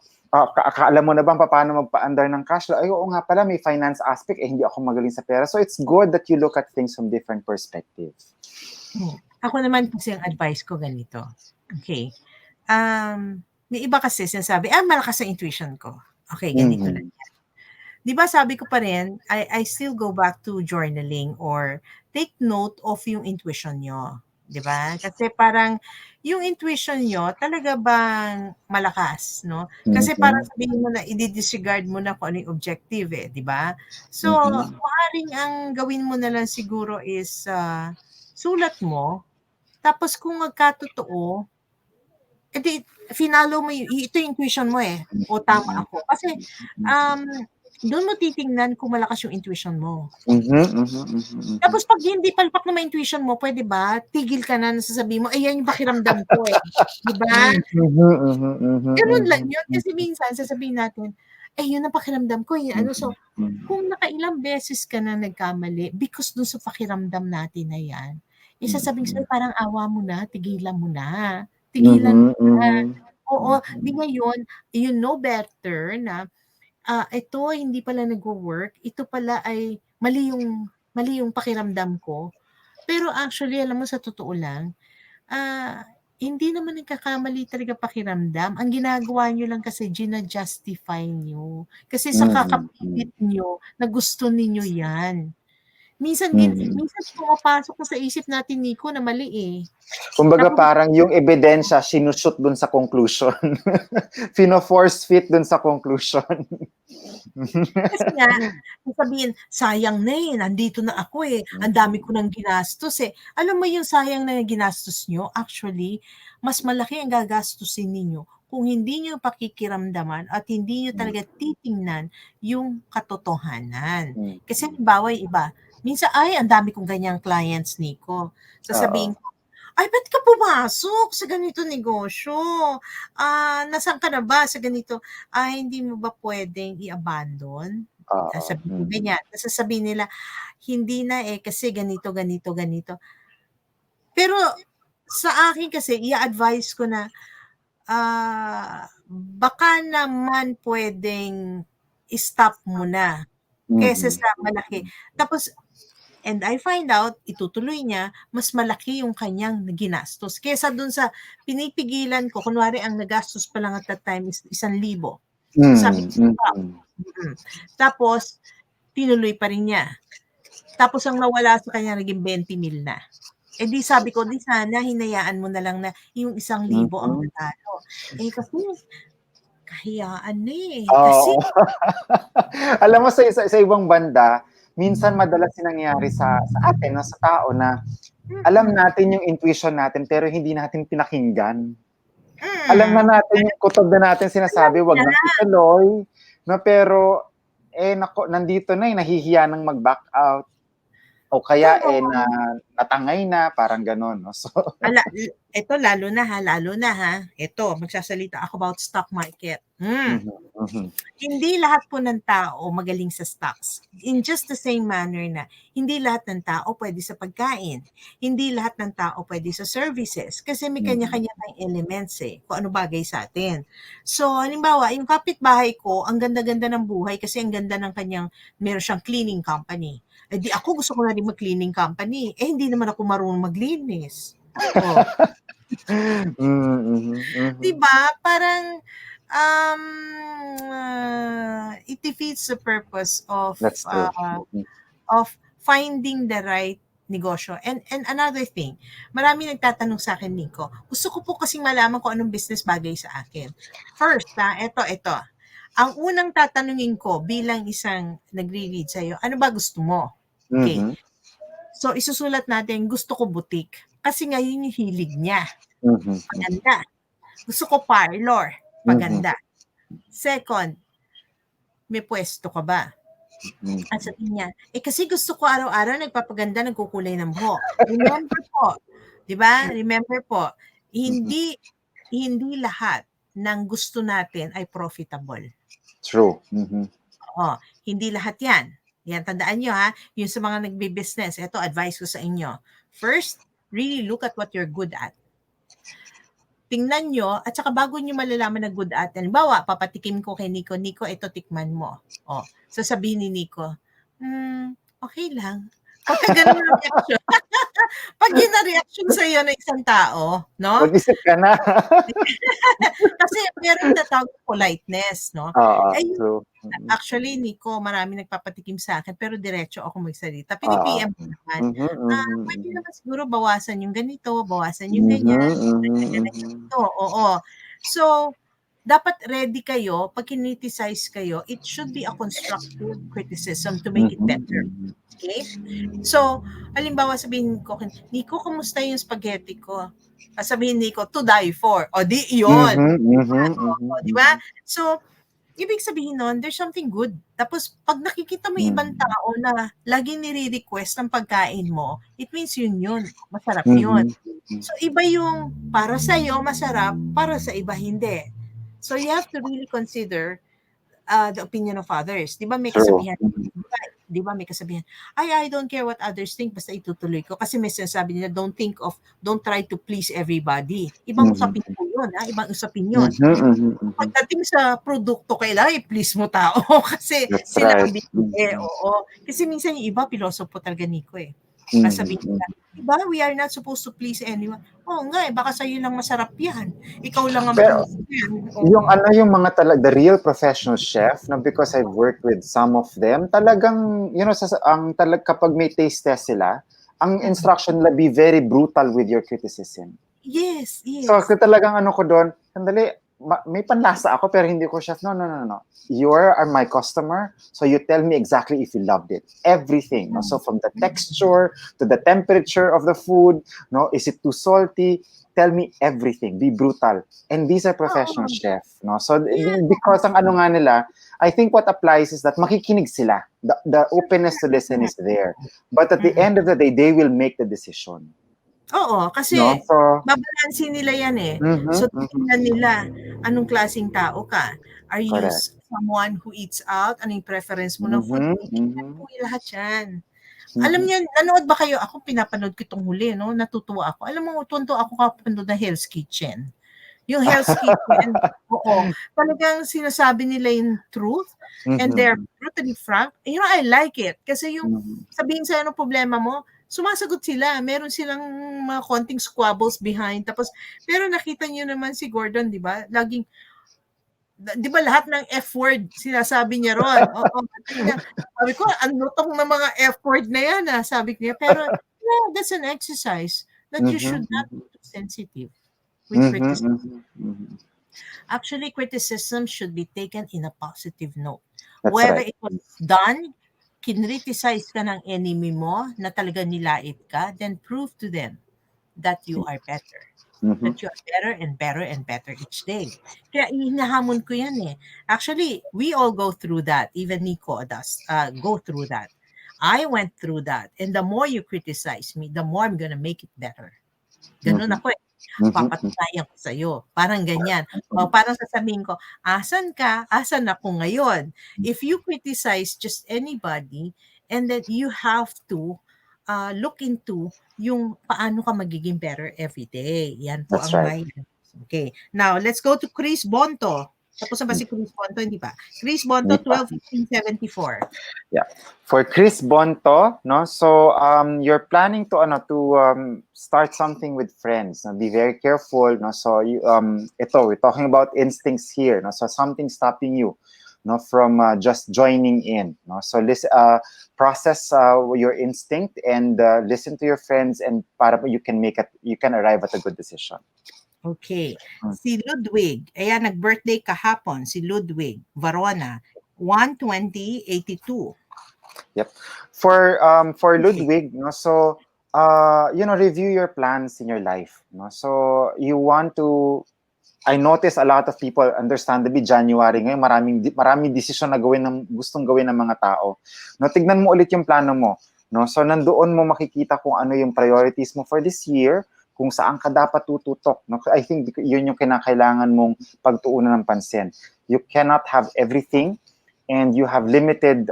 alam mo na ba paano magpa-under ng cash flow? Ay, oo nga pala, may finance aspect, hindi ako magaling sa pera. So, it's good that you look at things from different perspectives. Ako naman kasi ang advice ko ganito. Okay. May iba kasi sinasabi, malakas ang intuition ko. Okay, ganito lang yan. Di ba sabi ko pa rin, I still go back to journaling or take note of yung intuition nyo. Di ba? Kasi parang yung intuition nyo talaga bang malakas, no? Kasi parang sabihin mo na i-disregard mo na kung ano yung objective di ba? So, maaaring ang gawin mo na lang siguro is sulat mo, tapos kung magkatotoo, edi finalo mo ito yung intuition mo o tama ako. Kasi doon mo titingnan kung malakas yung intuition mo. Tapos pag hindi palpak na intuition mo, pwede ba? Tigil ka na sasabihin mo, yan yung pakiramdam ko Di ba? Ganun lang yun. Kasi minsan sasabihin natin, yun ang pakiramdam ko So, kung nakailang beses ka na nagkamali because dun sa pakiramdam natin na yan, sasabihin sa'yo, parang awa mo na, tigilan mo na. Tigilan mo na. Oo, di ngayon, you know better na ito hindi pala nagwo-work, ito pala ay mali yung pakiramdam ko. Pero actually, alam mo sa totoo lang, hindi naman nagkakamali talaga pakiramdam. Ang ginagawa nyo lang kasi gina-justify nyo. Kasi sa kakapilit nyo na gusto ninyo yan. Minsan pumapasok na sa isip natin, Nico, na mali Kumbaga parang yung ebidensya, sinushoot dun sa conclusion. Fino-force fit dun sa conclusion. Kasi nga, sabihin, sayang na nandito na ako ang dami ko nang ginastos Alam mo yung sayang na ginastos nyo, actually, mas malaki ang gagastusin ninyo kung hindi nyo pakikiramdaman at hindi nyo talaga titingnan yung katotohanan. Kasi halimbawa iba, minsan, ang dami kong ganyang clients, Nico. Sasabihin ko, ba't ka pumasok sa ganito negosyo? Nasaan ka na ba sa ganito? Hindi mo ba pwedeng i-abandon? Sabihin ganyan. Sasabihin nila, hindi na kasi ganito, ganito, ganito. Pero sa akin kasi, i-advise ko na, baka naman pwedeng i-stop mo na kaysa sa malaki. Tapos, and I find out, itutuloy niya, mas malaki yung kanyang ginastos. Kesa dun sa pinipigilan ko, kunwari ang nagastos pa lang at that time is 1,000. Sabi ko, tapos, tinuloy pa rin niya. Tapos ang nawala sa kanya, naging 20,000 na. Di sabi ko, di sana, hinayaan mo na lang na yung 1,000 ang natalo. Kasi, kahiyaan na Kasi, alam mo, sa ibang banda, minsan madalas nangyayari sa atin, sa tao na alam natin yung intuition natin pero hindi natin pinakinggan. Alam na natin yung kutob na natin sinasabi, wag na ituloy, no, pero nandito na nahihiya nang mag-back out. O kaya natangay na, parang gano'n. No? So, ito lalo na ha. Ito, magsasalita ako about stock market. Hindi lahat po ng tao magaling sa stocks. In just the same manner na hindi lahat ng tao pwede sa pagkain. Hindi lahat ng tao pwede sa services. Kasi may kanya-kanya tayong elements kung ano bagay sa atin. So, halimbawa, yung kapitbahay ko, ang ganda-ganda ng buhay kasi ang ganda ng meron siyang cleaning company. Di ako gusto ko na rin mag-cleaning company. Hindi naman ako marunong maglinis. Diba? Parang, it defeats the purpose of finding the right negosyo. And another thing, marami nagtatanong sa akin, Nico, gusto ko po kasing malaman kung anong business bagay sa akin. First, ito. Ang unang tatanungin ko bilang isang nagre-read sa'yo, ano ba gusto mo? Okay. Mhm. So, isusulat natin, gusto ko butik. Kasi ngayon yung hilig niya. Mhm. Paganda. Gusto ko parlor. Mhm. Paganda. Second, may pwesto ka ba? At Mhm. sabihin niya, kasi gusto ko araw-araw nagpapaganda, nagkukulay ng buhok. Remember po, 'di ba? Remember po, Mhm. hindi hindi lahat ng gusto natin ay profitable. True. Mhm. Oo, hindi lahat 'yan. 'Yan tandaan niyo ha, yung sa mga nagbi-business, ito advice ko sa inyo. First, really look at what you're good at. Tingnan nyo, at saka bago nyo malalaman na good at, halimbawa, papatikim ko kay Nico, Nico, ito tikman mo. O, sasabihin ni Nico, okay lang. Pagka ganun ang reaction, pag yun ang reaction sa'yo ng isang tao, no? Mag-isip ka na. Kasi meron tinatawag na politeness, no? Oo, Eh, true. Mhm. actually, Nico, marami nagpapatikim sa akin, pero diretso ako magsalita. Oo. Pini-PM ko naman, Mhm, mhm, pwede mhm. naman siguro bawasan yung ganito, bawasan yung Mhm, ganyan, mhm, dagdagan ng mhm. ganito, oo. So, dapat ready kayo, pag kinriticize kayo, it should be a constructive criticism to make it Mhm, better. mhm. Okay? So, halimbawa sabihin ko, Nico, kamusta yung spaghetti ko? Sabihin Nico, to die for. O di, yun. Mhm, mhm, O, mhm, di ba? mhm. So, ibig sabihin nun, there's something good. Tapos, pag nakikita mo yung ibang Mhm. tao na laging nire-request ang pagkain mo, it means yun yun. Masarap yun. Mhm, mhm. So, iba yung para sa'yo masarap, para sa iba hindi. So, you have to really consider the opinion of others. Di ba may True. kasabihan, Mhm. di ba may kasabihan, I don't care what others think, basta itutuloy ko. Kasi may sinasabi nila, don't try to please everybody. Ibang Mhm. usapin po yun, ha? Ibang usapin yun. Mhm, mhm, mhm. Pagdating sa produkto, kailangan i-please mo tao kasi That's right. sinabi Mhm. oo. Kasi minsan yung iba, pilosopo talaga, Nico, eh. Mhm, Sasabihin nila, mhm. "Di ba, we are not supposed to please anyone." Oo nga, eh, baka sa'yo lang masarap yan. Ikaw lang ang Pero please yan, yung oo. yung mga the real professional chef, no, because I've worked with some of them, talagang, ang kapag may taste test sila, ang Mm. instruction nila be very brutal with your criticism. Yes, So, yes. kung talagang ko doon, sandali, may panlasa ako pero hindi ko chef. No, no, no, no. You are my customer, so you tell me exactly if you loved it. Everything. No? So, from the texture to the temperature of the food, no, is it too salty? Tell me everything. Be brutal. And these are professional Oo. chef. No? So, Yeah. because ang nga nila, I think what applies is that makikinig sila. The openness to listen is there. But at the Mm. end of the day, they will make the decision. Oo, kasi No? So, babalansin nila yan, eh. mhm, So, mhm. titingnan nila, anong klaseng tao ka? Are you Correct. someone who eats out? Ano yung preference mo ng food? Mhm, Titingnan mhm, po yung lahat yan. Alam mhm. niyo, nanood ba kayo? Ako, pinapanood ko itong huli, no? Natutuwa ako. Alam mo, tunto ako kapanood ng Hell's Kitchen. Yung Hell's Kitchen, oo, talagang sinasabi nila yung truth and they're Mhm, brutally frank. You know, I like it. Kasi yung mhm. sabihin sa'yo anong problema mo, sumasagot sila. Meron silang mga konting squabbles behind. Tapos, pero nakita niyo naman si Gordon, di ba? Laging, di ba lahat ng F word sinasabi niya ron? Oo, talagang, sabi ko, ang lutong ng mga F word na yan, sabi niya. Pero, yeah, that's an exercise that you Mhm, should not mhm. be too sensitive with Mhm, criticism. mhm, mhm. Actually, criticism should be taken in a positive note. That's Whether right. it was done, kinriticize ka ng enemy mo na talaga nilait ka, then prove to them that you are better. Mhm, That you are better and better and better each day. Kaya hinahamon ko yan eh. Actually, we all go through that. Even Nico does go through that. I went through that. And the more you criticize me, the more I'm gonna make it better. Ganun mhm, ako eh. mhm, mhm. Papatunayan ko sa'yo. Parang ganyan. O parang sasabihin ko, asan ka? Asan ako ngayon? If you criticize just anybody, and then you have to look into yung paano ka magiging better every day. Yan po That's ang right. may... Okay. Now, let's go to Chris Bonto. Tapos na ba Mm, si Chris Bonto? Hindi pa. Chris Bonto, Hindi pa. 12-15-74. Yeah. For Chris Bonto, no? So you're planning to start something with friends. No? Be very careful, no? So we're talking about instincts here, no? So something stopping you, no, from just joining in, no? So listen, process your instinct and listen to your friends, and para you can arrive at a good decision. Okay. Mm. Si Ludwig, ayan, nag-birthday kahapon, si Ludwig Varona, 1/20/82. Yep. For Okay. Ludwig, no, so review your plans in your life, no. So you want to I notice a lot of people, understandably, January ngayon, maraming desisyon na gustong gawin ng mga tao. No, tignan mo ulit yung plano mo. No, so nandoon mo makikita kung ano yung priorities mo for this year, kung saan ka dapat tututok. No, I think yun yung kinakailangan mong pagtuunan ng pansin. You cannot have everything, and you have limited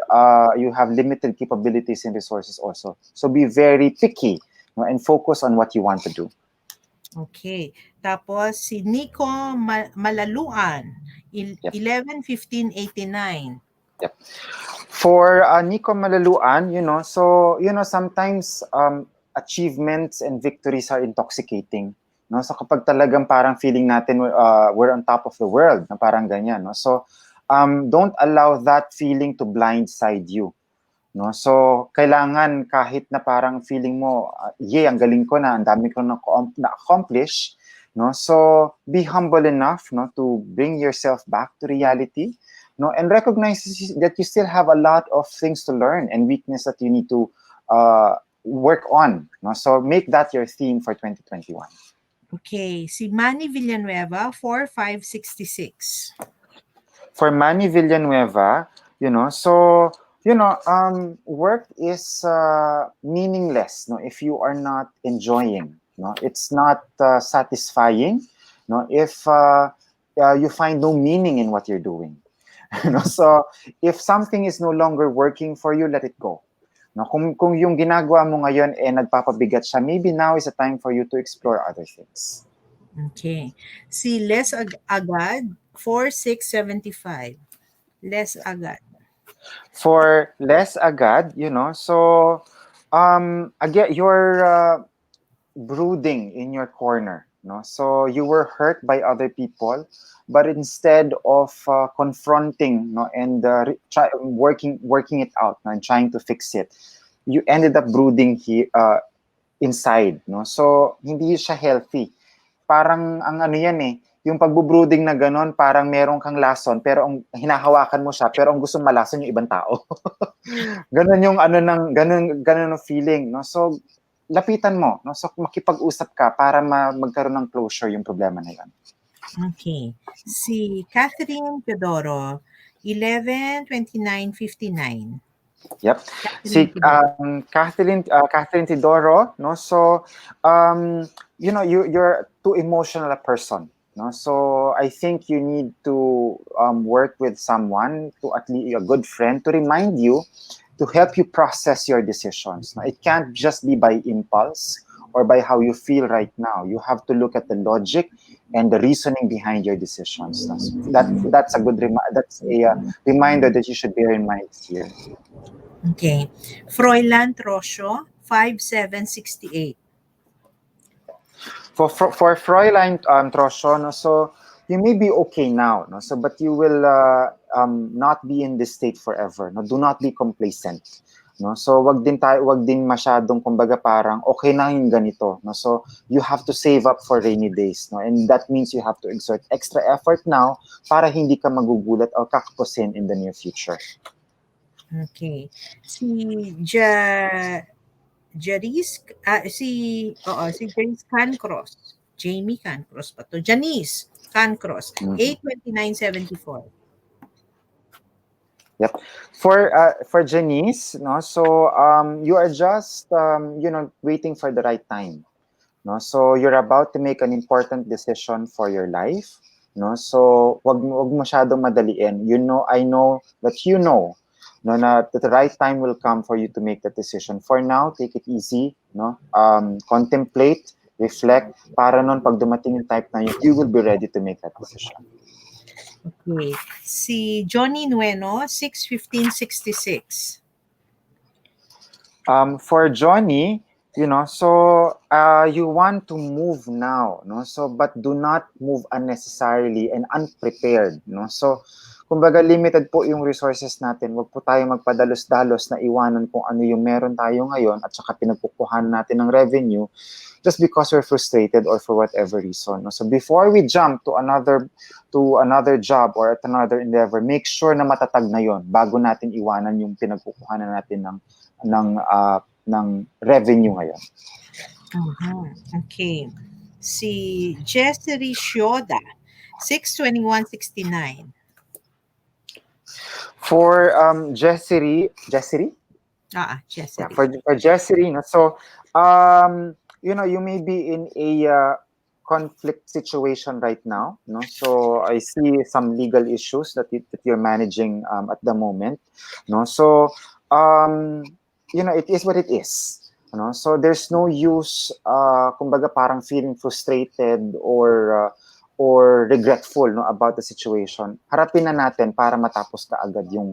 capabilities and resources also. So be very picky, no, and focus on what you want to do. Okay. Tapos si Nico Malaluan, Yep. 11/15/89. Yep. For Nico Malaluan, so sometimes achievements and victories are intoxicating. No, so kapag talagang parang feeling natin we're on top of the world, na parang ganyan, no. So don't allow that feeling to blindside you. No, so kailangan kahit na parang feeling mo, ang galing ko na, ang dami ko na-accomplish, no? So be humble enough, no, to bring yourself back to reality, no, and recognize that you still have a lot of things to learn and weakness that you need to work on, no? So make that your theme for 2021. Okay. Si Manny Villanueva, 4/5/66. For Manny Villanueva, so work is meaningless, no, if you are not enjoying, no, it's not satisfying, no, if you find no meaning in what you're doing. So if something is no longer working for you, let it go. No, kung yung ginagawa mo ngayon nagpapabigat siya, maybe now is a time for you to explore other things. Okay. Si Les Agad, 4/6/75. Les Agad. For less agad, so again, you're brooding in your corner, no? So you were hurt by other people, but instead of confronting, no, and working it out, no, and trying to fix it, you ended up brooding here inside, no? So hindi siya healthy. Parang ang ano yan yung pagbo-brooding na ganon, parang meron kang lason, pero ang hinahawakan mo siya, pero ang gusto malason yung ibang tao. Ganon yung ganon ang feeling, no? So lapitan mo, no? So makipag-usap ka para magkaroon ng closure yung problema na yan. Okay. Si Catherine Pedoro, 11/29/59. Yep. Catherine Si Pedoro. Catherine Tidoro, no? So you're too emotional a person, no? So I think you need to work with someone, to at least a good friend, to remind you, to help you process your decisions. Now, it can't just be by impulse or by how you feel right now. You have to look at the logic and the reasoning behind your decisions. That's a reminder that you should bear in mind here. Okay. Froilan Trosio, 5/7/68. For Fräulein Trosho, no, so you may be okay now, no, so but you will not be in this state forever. No, do not be complacent. No, so wag din masyadong kumbaga parang okay na yung ganito, no. So you have to save up for rainy days, no, and that means you have to exert extra effort now para hindi ka magugulat o kakapusin in the near future. Okay. Si Janice, si Janice Cancross. Jamie Cancross pa to. Janice Cancross, 8/29/74. Yep. For Janice, no, so you are just waiting for the right time. No, so you're about to make an important decision for your life, no, so wag masyadong madaliin. I know that no, na that the right time will come for you to make that decision. For now, take it easy, no, contemplate, reflect, para nun pag dumating yung type na you will be ready to make that decision. Okay. Si Johnny Nueno, 6/15/66. For Johnny, so you want to move now, no? So but do not move unnecessarily and unprepared, no? So kumbaga limited po yung resources natin. Wag po tayo magpadalos-dalos na iwanan kung ano yung meron tayo ngayon at saka pinagkukuhanan natin ng revenue. just because we're frustrated or for whatever reason, no? So before we jump to another job or at another endeavor, make sure na matatag na yon bago natin iwanan yung pinagkukuhanan natin ng revenue ngayon. Okay. Si Jessery Shioda, 6/21/69. For Jessery, Ah, yeah, Jessery. for Jessery, no? So you may be in a conflict situation right now, no? So I see some legal issues that you're managing at the moment, no? So it is what it is, no? So there's no use kumbaga parang feeling frustrated or regretful, no, about the situation. Harapin na natin para matapos ka agad yung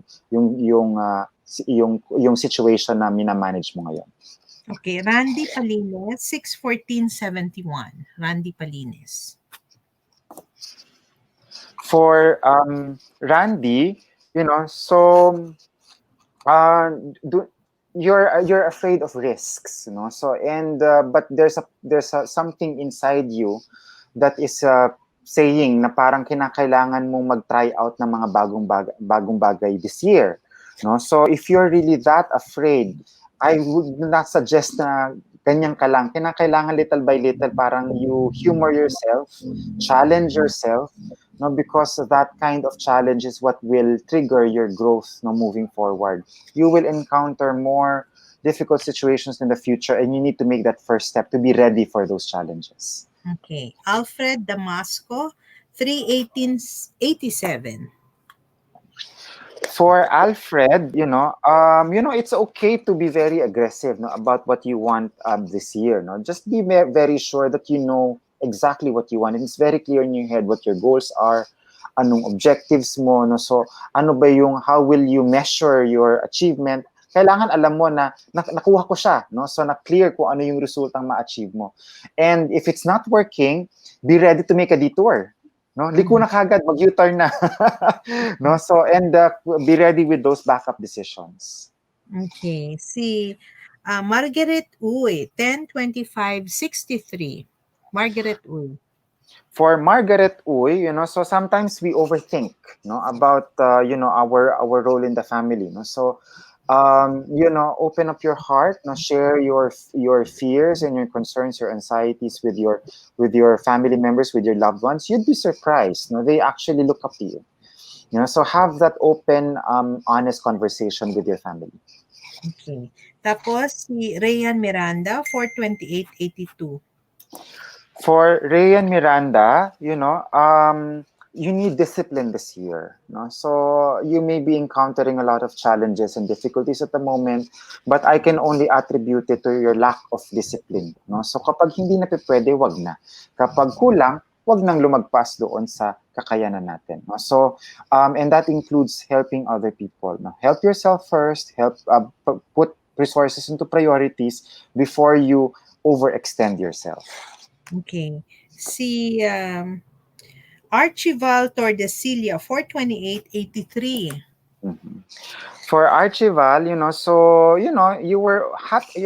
situation na minamanage mo ngayon. Okay, Randy Palines, 6/14/71. Randy Palines. For Randy, so uh, do, you're afraid of risks, so and but there's something inside you that is saying na parang kinakailangan mong mag-try out ng mga bagong bagay this year, no? So if you're really that afraid, I would not suggest na ganyan ka lang. Kinakailangan little by little parang you humor yourself, challenge yourself, no, because that kind of challenge is what will trigger your growth, no, moving forward. You will encounter more difficult situations in the future, and you need to make that first step to be ready for those challenges. Okay. Alfred Damasco, 3/18/87. For Alfred, it's okay to be very aggressive, no, about what you want this year. No, just be very sure that you know exactly what you want. And it's very clear in your head what your goals are, anong objectives mo, no. So, how will you measure your achievement? Kailangan alam mo na nakuha ko siya, no. So, na-clear kung ano yung resultang ma-achieve mo. And if it's not working, be ready to make a detour. No, liko na kagad, mag-U-turn na. No, so and be ready with those backup decisions. Okay. Si Margaret Uy, 10/25/63. Margaret Uy. For Margaret Uy, so sometimes we overthink, about our role in the family, so open up your heart, share your fears and your concerns, your anxieties with your family members, with your loved ones. You'd be surprised, they actually look up to you, so have that open, honest conversation with your family. Okay. Tapos si Rayan Miranda, 4/28/82. For Ray and Miranda, you need discipline this year. No? So you may be encountering a lot of challenges and difficulties at the moment, but I can only attribute it to your lack of discipline. No? So kapag hindi na pwede, wag na. Kapag kulang, wag nang lumagpas doon sa kakayanan natin. No? So, and that includes helping other people. No? Help yourself first, put resources into priorities before you overextend yourself. Okay. Si Archival Tordesillas, 4/28/83. Mm-hmm. For Archival, so you're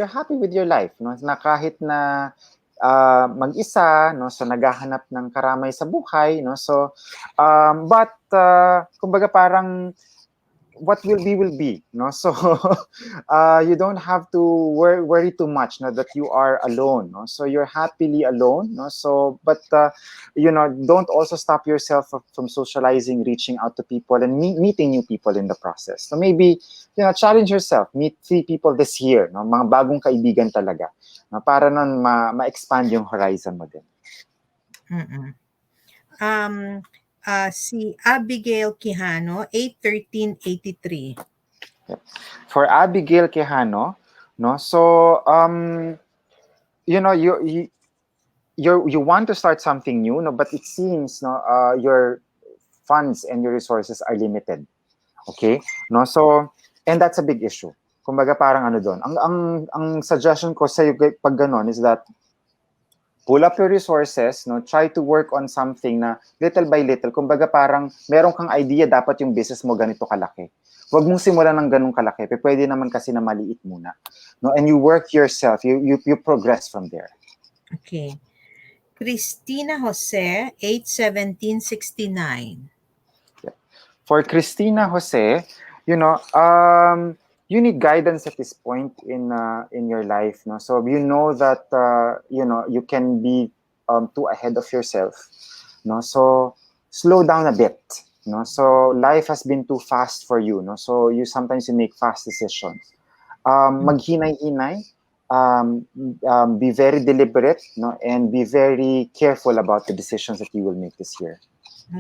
happy with your life, no, na kahit na mag-isa, no, so naghahanap ng karamay sa buhay, no, so but kumbaga parang what will be, no, so you don't have to worry too much, no, that you are alone, no, so you're happily alone, no, so but don't also stop yourself from socializing, reaching out to people and meeting new people in the process. So maybe challenge yourself, meet 3 people this year, no, mga bagong kaibigan talaga, no, para nun ma-expand yung horizon mo din. Si Abigail Quijano, 8/13/83. For Abigail Quijano, no, so you want to start something new, no, but it seems your funds and your resources are limited. Okay, no, so and that's a big issue. Kumbaga parang ano doon. Ang suggestion ko sa iyo pag ganon is that pull up your resources, no, try to work on something na little by little. Kumbaga parang meron kang idea dapat yung business mo ganito kalaki. Huwag mong simulan ng ganung kalaki. Pwede naman kasi na maliit muna. No, and you work yourself, you progress from there. Okay. Cristina Jose, 8/17/69. For Christina Jose, you know, you need guidance at this point in your life. No, so you know that you can be too ahead of yourself. No, so slow down a bit. No, so life has been too fast for you. No, so you make fast decisions. Maghinay-hinay. Be very deliberate. No, and be very careful about the decisions that you will make this year.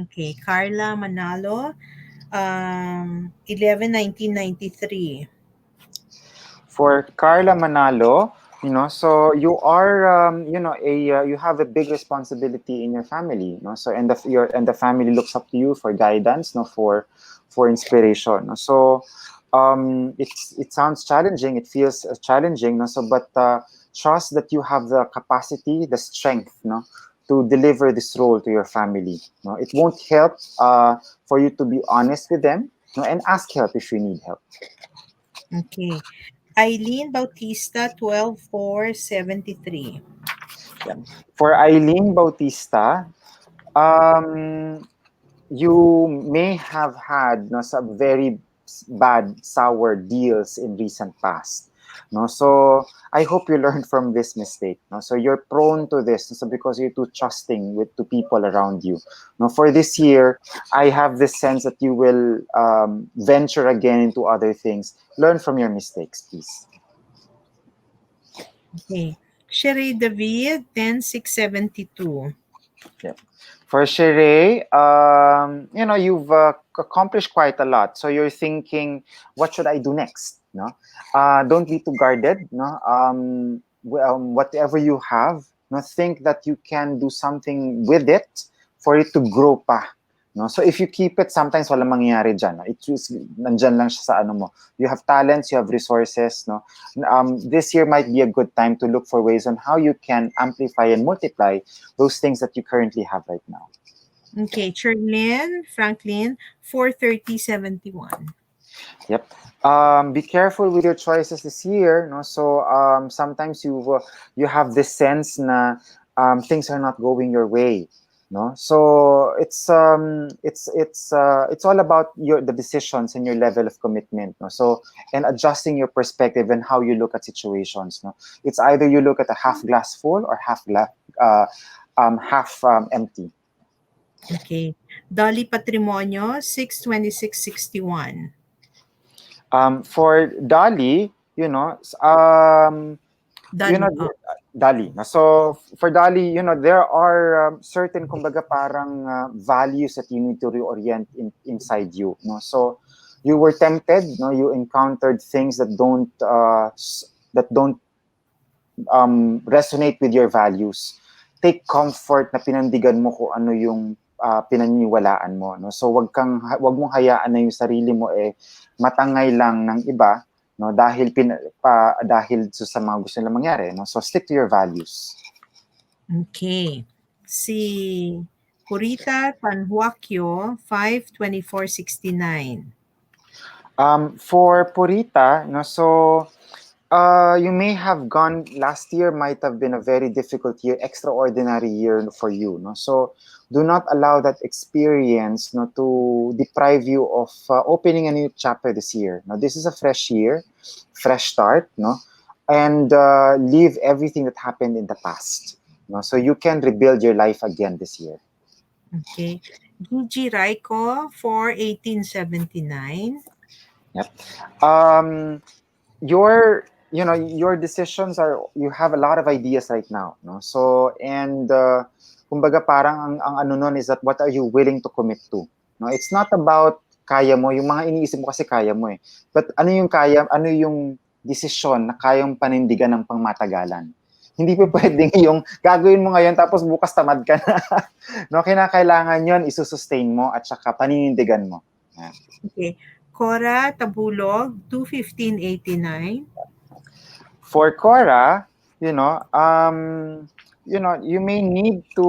Okay. Carla Manalo, 11/19/93. For Carla Manalo, so you are, you have a big responsibility in your family, so and the family looks up to you for guidance, for inspiration. No? So, it sounds challenging. It feels challenging, no? So, but trust that you have the capacity, the strength, no, to deliver this role to your family. No, it won't help for you to be honest with them, no, and ask help if you need help. Okay. Eileen Bautista, 12/4/73. Yeah. For Eileen Bautista, um, you may have had, no, some very bad sour deals in recent past. No, so I hope you learned from this mistake. No, so you're prone to this, so because you're too trusting with to people around you. No, for this year, I have this sense that you will venture again into other things. Learn from your mistakes, please. Okay. Sherry David, 10/6/72. Yeah. For Sheree, you've accomplished quite a lot. So you're thinking, what should I do next? No, don't be too guarded. No, whatever you have, no, think that you can do something with it for it to grow pa. No, so if you keep it, sometimes wala mangyayari dyan. No? It's just nandyan lang siya sa ano mo. You have talents, you have resources. No, this year might be a good time to look for ways on how you can amplify and multiply those things that you currently have right now. Okay. Cherlyn Franklin, 4/30/71. Yep. Be careful with your choices this year. No, so sometimes you have this sense na things are not going your way. No, so it's all about the decisions and your level of commitment. No, so and adjusting your perspective and how you look at situations. No, it's either you look at a half glass full or half empty. Okay. Dolly Patrimonio, 6/26/61. For Dali, Dolly. Oh, Dali. So for Dali, there are certain, kumbaga, parang values that you need to reorient inside you. No, so you were tempted. No, you encountered things that don't resonate with your values. Take comfort na pinandigan mo kung ano yung pinaniniwalaan mo. No, so wag mong hayaan na yung sarili mo matangay lang ng iba, no, dahil sa mga gusto nilang mangyari. No, so stick to your values. okay. Si Purita Panhuacio, 5/24/69. For Purita, no, so you may have gone last year might have been a very difficult year, extraordinary year for you. No, so do not allow that experience, no, to deprive you of opening a new chapter this year. Now, this is a fresh year, fresh start. No, and leave everything that happened in the past. No, so you can rebuild your life again this year. Okay. Gigi Raiko, 4/18/79. Yep. Um, your decisions you have a lot of ideas right now, no, so and kumbaga parang ang ano nun is that what are you willing to commit to. No, it's not about kaya mo yung mga iniisip mo kasi kaya mo but ano yung desisyon na kayang panindigan ng pangmatagalan. Hindi pa pwedeng yung gagawin mo ngayon tapos bukas tamad ka na. No, kinakailangan yon isusustain mo at saka paninindigan mo. Yeah. Okay. Cora Tabulog, 2/15/89. For Cora, you may need to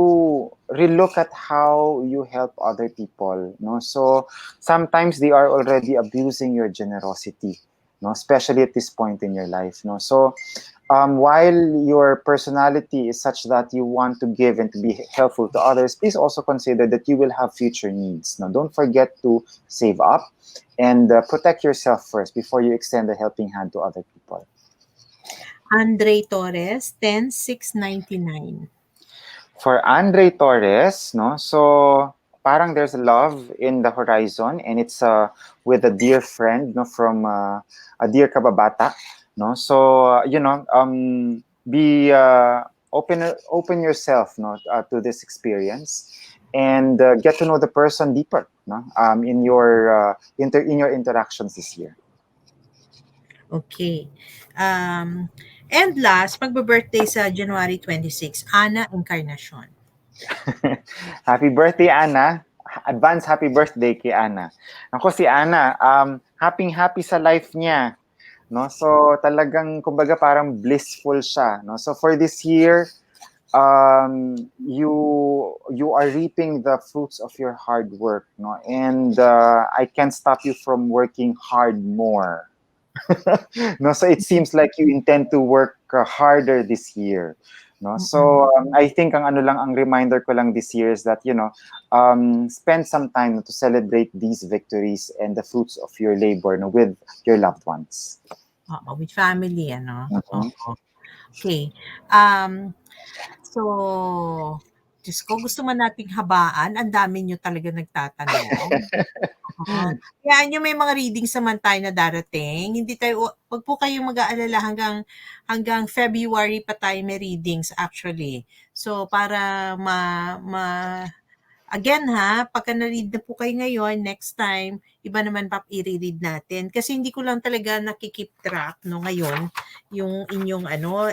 relook at how you help other people. No, so sometimes they are already abusing your generosity. No, especially at this point in your life. No, so While your personality is such that you want to give and to be helpful to others, please also consider that you will have future needs. Now, don't forget to save up and protect yourself first before you extend a helping hand to other people. Andre Torres, 10,699. For Andre Torres, no, so parang there's love in the horizon, and it's with a dear friend, no, from a dear kababata, no. So be open yourself, no, to this experience, and get to know the person deeper, no, in your in your interactions this year. Okay. And last, magbe-birthday sa January 26, Ana Encarnacion. Happy birthday, Ana. Advance happy birthday kay Ana. Ako si Ana, happy sa life niya. No? So talagang kumbaga parang blissful siya. No? So for this year, you are reaping the fruits of your hard work. No? And I can't stop you from working hard more. No, so it seems like you intend to work harder this year. No, Mm. so I think ang ano lang ang reminder ko lang this year is that spend some time to celebrate these victories and the fruits of your labor, no, with your loved ones. Oo, with family ano, Mhm. oo. Okay. So, Diyos ko gusto man nating habaan, ang dami niyo talaga nagtatanong. Oo, hayaan niyo may mga readings naman tayo na darating, hindi tayo 'wag po kayong mag-aalala hanggang hanggang February pa tayo may readings actually. So, para ma again ha, pagka na-read na po kayo ngayon, next time, iba naman pa i-re-read natin. Kasi hindi ko lang talaga nakikip track no ngayon yung inyong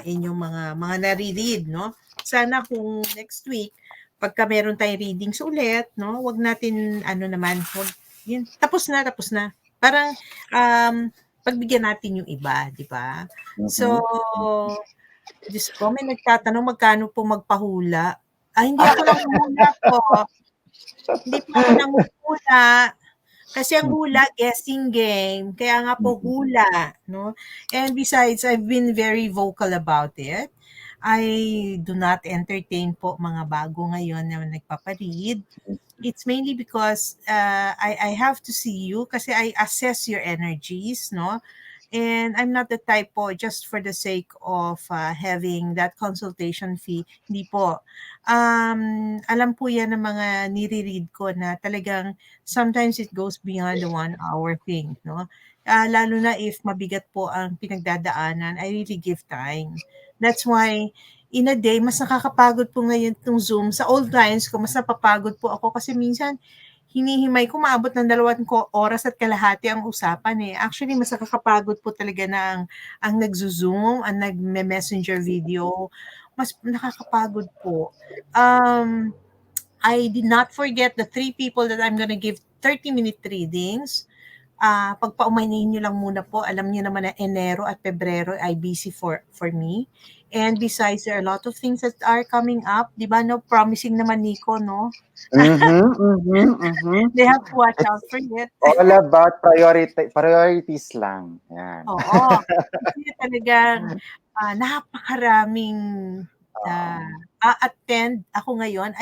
inyong mga nare-read no. Sana kung next week pagka meron tayong readings ulit no, wag natin wag yun, tapos na. Parang pagbigyan natin yung iba, di ba? So, Mhm. Diyos ko, may nagtatanong magkano po magpahula. Hindi ako nanguhula po. Hindi po ako nanguhula. Kasi ang hula, guessing game. Kaya nga po Mhm. hula, no? And besides, I've been very vocal about it. I do not entertain po mga bago ngayon na nagpaparead. It's mainly because I have to see you kasi I assess your energies, no? And I'm not the type po just for the sake of having that consultation fee. Hindi po. Alam po yan ng mga nire-read ko na talagang sometimes it goes beyond the 1 hour thing, no? Lalo na if mabigat po ang pinagdadaanan, I really give time. That's why in a day, mas nakakapagod po ngayon itong Zoom. Sa old clients ko, mas napapagod po ako kasi minsan hinihimay ko maabot ng 2 oras at kalahati ang usapan eh. Actually, mas nakakapagod po talaga na ang nagzo-Zoom, ang nagme-messenger video. Mas nakakapagod po. I did not forget the 3 people that I'm gonna give 30-minute readings. Pagpaumanhin niyo lang muna po, alam niyo naman na Enero at Pebrero ay busy for me. And besides, there are a lot of things that are coming up. Di ba, no? Promising naman, Nico, no? Mhm. Mhm. Mhm. They have to watch It's out for it. all about priorities lang. Yan. Oo. Kasi talagang napakaraming ah, Oo. a-attend ako ngayon.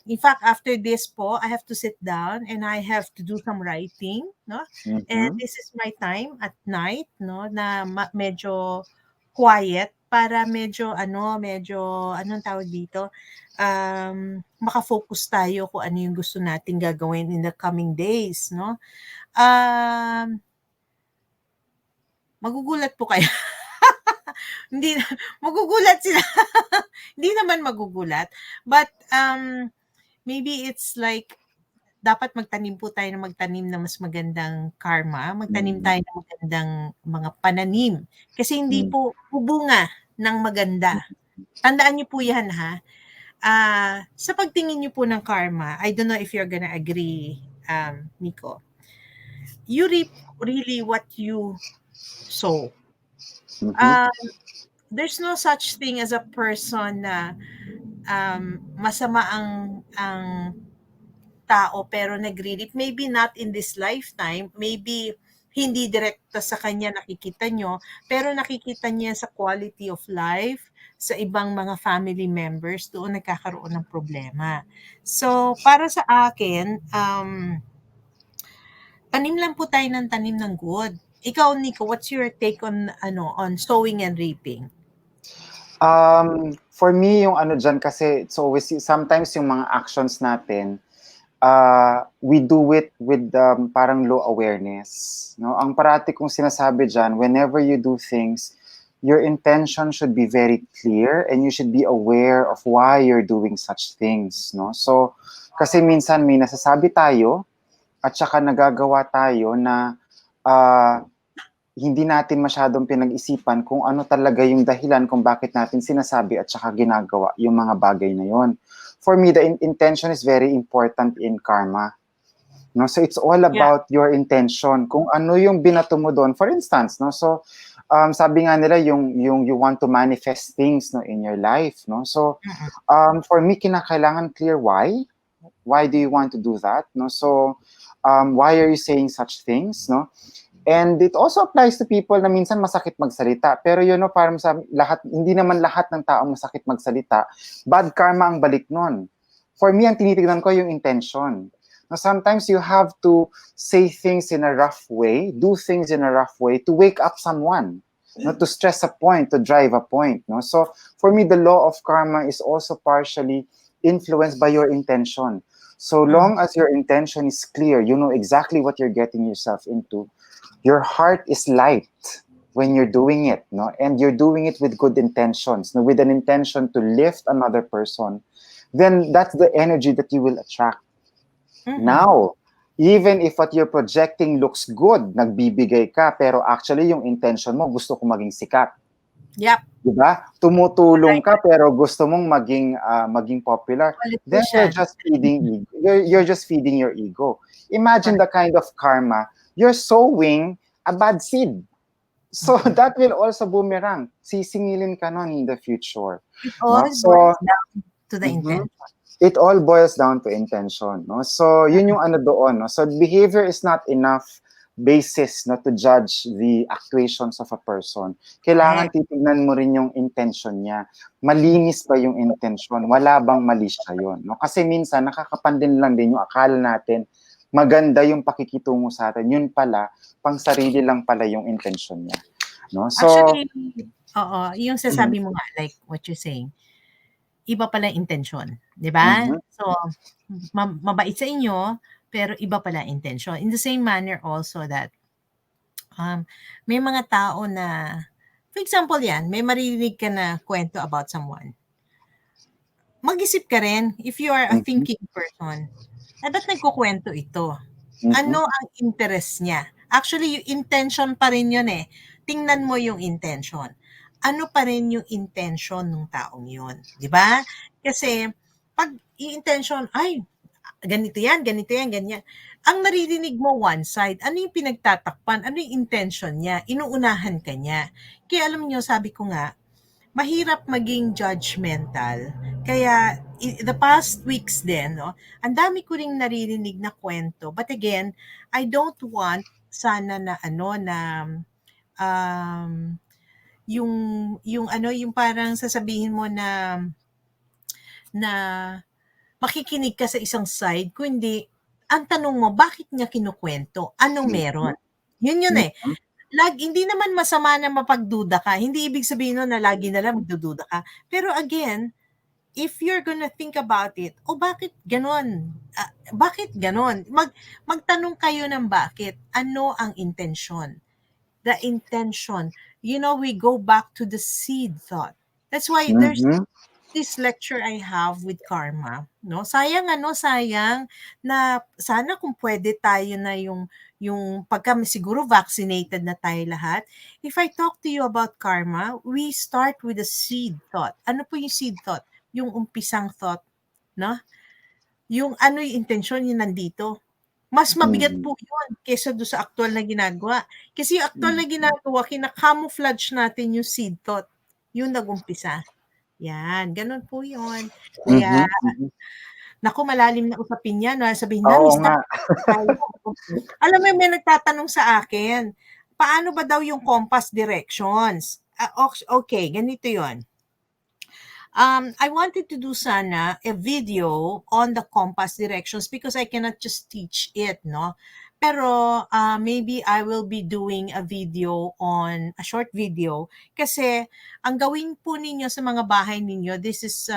In fact, after this po, I have to sit down and I have to do some writing, no? And Mhm. this is my time at night, no, na medyo quiet para medyo anong tawag dito, maka-focus tayo kung ano yung gusto nating gagawin in the coming days, no? Um, Magugulat po kayo. Hindi na magugulat sila. Hindi naman magugulat, but maybe it's like dapat magtanim po tayo ng magtanim na mas magandang karma, magtanim Mhm. tayo ng magandang mga pananim, kasi hindi Mhm. po bubunga ng maganda. Tandaan niyo po 'yan ha. Sa pagtingin niyo po ng karma, I don't know if you're gonna agree, Nico. You reap really what you sow. Mhm. Um, there's no such thing as a person na masama ang tao pero nagre-reap. Maybe not in this lifetime, maybe Hindi direkta sa kanya nakikita nyo, pero nakikita niya sa quality of life, sa ibang mga family members, doon nagkakaroon ng problema. So, para sa akin, tanim lang po tayo ng tanim ng good. Ikaw, Nico, what's your take on on sowing and reaping? For me, yung ano dyan kasi, it's always, sometimes yung mga actions natin, we do it with parang low awareness. No? Ang parati kong sinasabi dyan, whenever you do things, your intention should be very clear and you should be aware of why you're doing such things. No? So, kasi minsan may nasasabi tayo at saka nagagawa tayo na uh, hindi natin masyadong pinag-isipan kung ano talaga yung dahilan kung bakit natin sinasabi at saka ginagawa yung mga bagay na yon. For me, the intention is very important in karma. No? So it's all Yeah. about your intention. Kung ano yung binato mo doon. For instance, no? So sabi nga nila yung you want to manifest things no in your life, no? So Mm-mm. for me kinakailangan clear why. Why do you want to do that? No? So why are you saying such things, no? And it also applies to people na minsan masakit magsalita. Pero yun, no, parang sa lahat, hindi naman lahat ng tao masakit magsalita. Bad karma ang balik nun. For me, ang tinitignan ko yung intention. Now, sometimes you have to say things in a rough way, do things in a rough way to wake up someone, no, to stress a point, to drive a point. No? So for me, the law of karma is also partially influenced by your intention. So long as your intention is clear, you know exactly what you're getting yourself into, your heart is light when you're doing it, no? And you're doing it with good intentions, no? With an intention to lift another person, then that's the energy that you will attract. Mm-hmm. Now, even if what you're projecting looks good, nagbibigay ka, pero actually yung intention mo, gusto ko maging sikat. Yep. Diba? Tumutulong Like ka pero gusto mong maging popular. Then you're politician. just feeding you're just feeding your ego. Imagine the kind of karma you're sowing a bad seed. So Mm-mm. that will also boomerang. Sisingilin ka nun in the future. It all No? boils So, down to the mhm, intent. it all boils down to intention. No? So, yun yung ano doon. No? So, behavior is not enough basis no, to judge the actuations of a person. Kailangan Correct. titignan mo rin yung intention niya. Malinis ba yung intention? Wala bang mali siya yun? No? Kasi minsan, nakakapandin lang din yung akala natin maganda yung pakikitungo sa atin. Yun pala, pang sarili lang pala yung intention niya. No? So, Actually, oo, yung mhm, sasabi mo nga, like what you're saying, iba pala intensyon, 'di ba? mhm, So, mabait sa inyo, pero iba pala intensyon. In the same manner also that may mga tao na, for example 'yan, may maririnig ka na kwento about someone. Mag-isip ka rin, if you are a mhm, thinking person, "Ay ba't nagkukuwento ito? mhm, Ano ang interest niya?" Actually, yung intention pa rin yun, eh. Tingnan mo yung intention. Ano pa rin yung intention ng taong yun, 'di ba? Kasi 'pag i-intention, "Ay, ganito yan, ganyan." Ang naririnig mo one side, ano yung pinagtatakpan, ano yung intention niya, inuunahan ka niya. Kaya alam niyo, sabi ko nga, mahirap maging judgmental. Kaya the past weeks din, no, ang dami ko ring naririnig na kwento. But again, I don't want sana na um, yung yung parang sasabihin mo na makikinig ka sa isang side, kundi ang tanong mo, bakit niya kinukwento? Anong mhm, meron? Yun eh. mhm, Hindi naman masama na mapagduda ka. Hindi ibig sabihin nun na lagi na lang magdududa ka. Pero again, if you're gonna think about it, bakit ganon? Bakit ganon? Magtanong kayo ng bakit. Ano ang intention? The intention. We go back to the seed thought. That's why there's mhm, this lecture I have with karma, no? Sayang na sana kung pwede tayo na yung pagka siguro vaccinated na tayo lahat. If I talk to you about karma, we start with the seed thought. Ano po yung seed thought? Yung umpisang thought, no? Yung ano yung intensyon yung nandito. Mas mabigat mhm, po yun kaysa doon sa aktual na ginagawa. Kasi yung aktual na mhm, ginagawa, kina-camouflage natin yung seed thought, yung nag-umpisa. Yan, gano'n po 'yun. Kaya mhm, mhm. Naku, malalim na usapin yan, sabihin na Oo Miss nga. tayo. Alam mo, may nagtatanong sa akin, paano ba daw yung compass directions? Okay, ganito yon. I wanted to do sana a video on the compass directions because I cannot just teach it, no? Pero maybe I will be doing a video on a short video kasi ang gawin po ninyo sa mga bahay ninyo, this is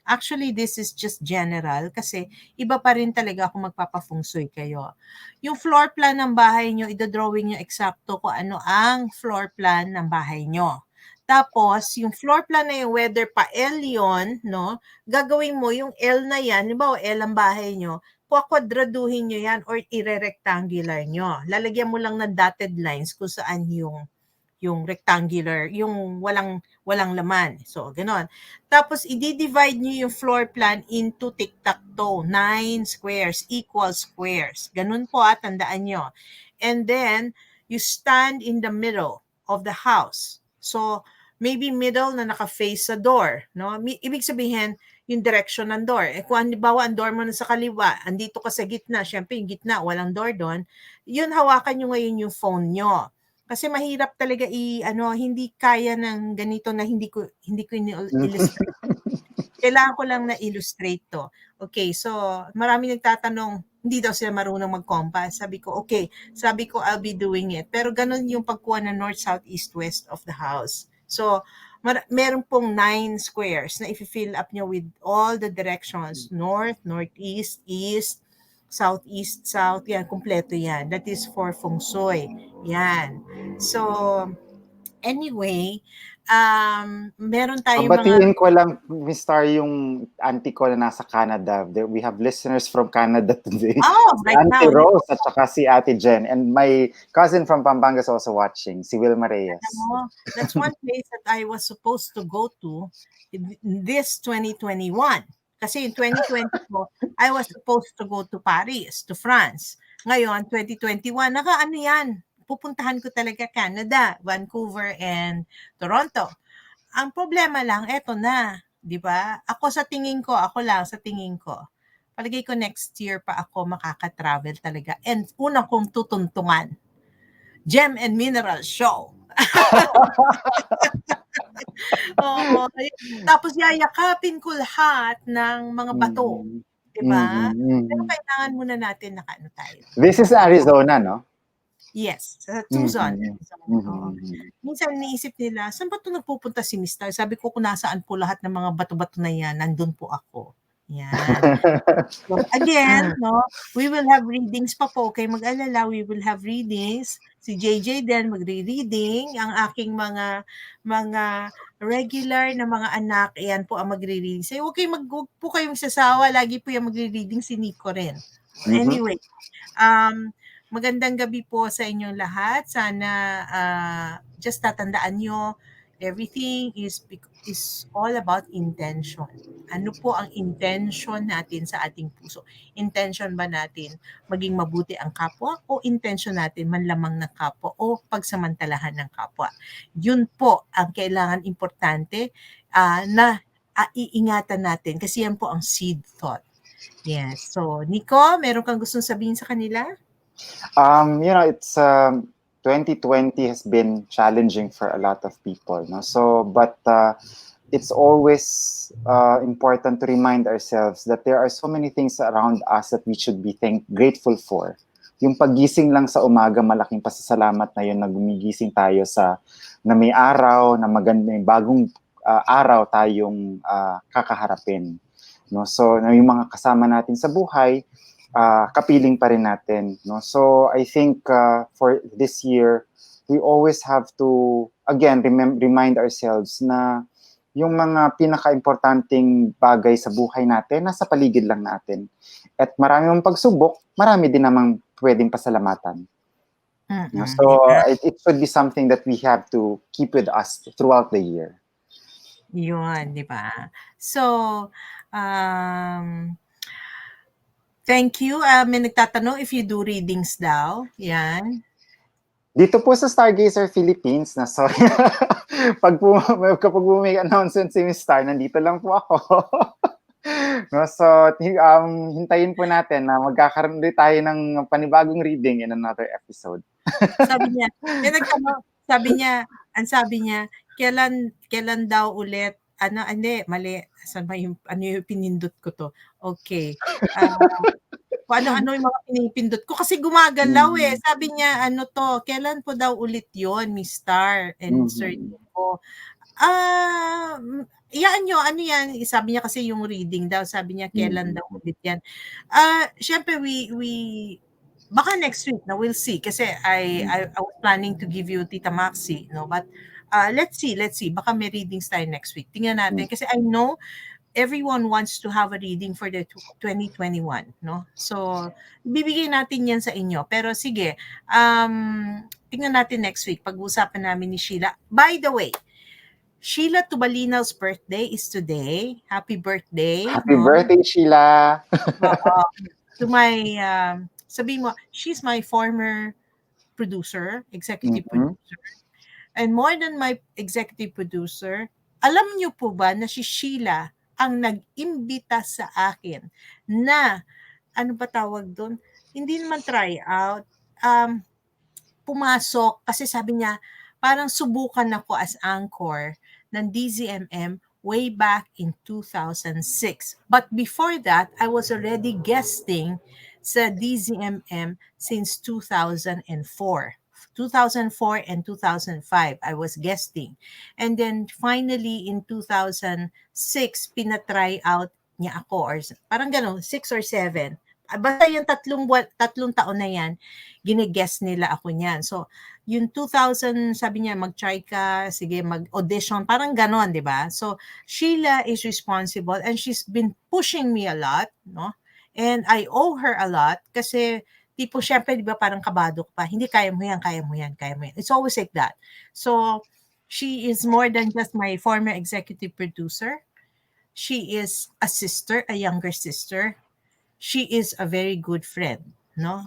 actually this is just general kasi iba pa rin talaga kung magpapafungsoy kayo. Yung floor plan ng bahay nyo, idodrawing nyo eksakto kung ano ang floor plan ng bahay nyo. Tapos, yung floor plan na yung whether pa L yun, no? Gagawin mo yung L na yan, halimbawa L ang bahay nyo, kwadраduhin nyo yan or ire-rectangular nyo. Lalagyan mo lang ng dotted lines kung saan yung rectangular, yung walang laman. So, gano'n. Tapos, i-divide nyo yung floor plan into tic-tac-toe. 9 squares equals squares. Ganun po, tandaan nyo. And then, you stand in the middle of the house. So, maybe middle na naka-face sa door. No? Ibig sabihin, yung direction ng door. Kung halimbawa, ang door mo na sa kaliwa, andito ka sa gitna, syempre yung gitna, walang door doon, yun, hawakan nyo ngayon yung phone nyo. Kasi mahirap talaga hindi kaya ng ganito na hindi ko illustrate. Kailangan ko lang na illustrate to. Okay, so marami nagtatanong, hindi daw sila marunong mag-compass. Sabi ko, okay. Sabi ko, I'll be doing it. Pero ganun yung pagkuha ng north, south, east, west of the house. So, meron pong 9 squares na i-fill up nyo with all the directions. North, northeast, east, southeast, south. Yan, kumpleto yan. That is for feng shui. Yan. So, anyway, meron tayong mga... Babatiin ko lang, Miss Star, yung auntie ko na nasa Canada. We have listeners from Canada today. Si right now, Auntie Rose at saka si Ate Jen. And my cousin from Pampanga is also watching, si Wilma Reyes. That's one place that I was supposed to go to this 2021. Kasi in 2022, I was supposed to go to Paris, to France. Ngayon, 2021, naka-ano yan, pupuntahan ko talaga Canada, Vancouver, and Toronto. Ang problema lang, eto na, di ba? Ako sa tingin ko, palagay ko next year pa ako makaka-travel talaga. And unang kong tutuntungan, Gem and Mineral Show. Oo, tapos yayakapin ko lahat ng mga bato, di ba? Pero kailangan muna natin nakaano tayo. This is Arizona, no? Yes, sa Tucson, Arizona. Minsan niisip nila, saan ba ito nagpupunta si Mr.? Sabi ko, kung nasaan po lahat ng mga bato-bato na yan, nandun po ako. Yan. So, again, no, we will have readings pa po. Kayo mag-alala, we will have readings. Si JJ din magre-reading. Ang aking mga regular na mga anak, ayan po ang magre-reading. So, huwag po kayong sasawa. Lagi po yung magre-reading si Nico rin. Anyway, magandang gabi po sa inyong lahat. Sana just tatandaan nyo, everything is all about intention. Ano po ang intention natin sa ating puso? Intention ba natin maging mabuti ang kapwa o intention natin manlamang ng kapwa o pagsamantalahan ng kapwa? Yun po ang kailangan importante na iingatan natin kasi yan po ang seed thought. Yes. So, Nico, meron kang gustong sabihin sa kanila? It's 2020 has been challenging for a lot of people, no? So, but it's always important to remind ourselves that there are so many things around us that we should be grateful for. Yung paggising lang sa umaga, malaking pasasalamat na yun na gumigising tayo na may araw, na maganda, may bagong araw tayong kakaharapin. No? So, yung mga kasama natin sa buhay, kapiling pa rin natin. No? So, I think for this year, we always have to, again, remind ourselves na yung mga pinaka-importanting bagay sa buhay natin, nasa paligid lang natin. At marami mong pagsubok, marami din namang pwedeng pasalamatan. No? So, it should be something that we have to keep with us throughout the year. Yun, di ba? So, thank you. May nagtatanong if you do readings daw. Yan. Dito po sa Stargazer Philippines, na sorry, kapag may announcement si Miss Star, nandito lang po ako. No, so hintayin po natin na magkakaroon ulit tayo ng panibagong reading in another episode. Sabi niya, may nagtanong, sabi niya, kailan daw ulit, ano, hindi, mali. Saan ba yung, ano yung pinindot ko to? Okay. Kung ano-ano yung mga pinipindot ko kasi gumagalaw eh. Mm. Sabi niya, ano to, kailan po daw ulit yon Miss Star and Sir Mhm. Nico? Iyaan nyo, ano yan? Sabi niya kasi yung reading daw, sabi niya, kailan daw Mm. ulit yan? Syempre, baka next week, no, we'll see. Kasi I was planning to give you Tita Maxi, no, but let's see. Baka may readings tayo next week. Tingnan natin. Kasi I know everyone wants to have a reading for the 2021, no? So, bibigay natin yan sa inyo. Pero sige, tingnan natin next week. Pag-uusapan namin ni Sheila. By the way, Sheila Tubalina's birthday is today. Happy birthday, Happy no? birthday, Sheila! Oo. To my, sabihin mo, she's my former producer, executive Mhm. producer. And more than my executive producer, alam niyo po ba na si Sheila ang nag-imbita sa akin na, ano ba tawag doon? Hindi naman try out, um, pumasok kasi sabi niya, parang subukan ako as anchor ng DZMM way back in 2006. But before that, I was already guesting sa DZMM since 2004. 2004 and 2005, I was guesting. And then finally in 2006, pinatry out niya ako or parang gano'n, 6 or 7. Basta yung tatlong taon na yan, gine-guest nila ako niyan. So, yung 2000, sabi niya, mag-try ka, sige, mag-audition, parang ganon, di ba? So, Sheila is responsible and she's been pushing me a lot, no? And I owe her a lot kasi, tipo, syempre, di ba, parang kabado ka pa, hindi, kaya mo yan, kaya mo yan, kaya mo yan. It's always like that. So, she is more than just my former executive producer. She is a sister, a younger sister. She is a very good friend, no?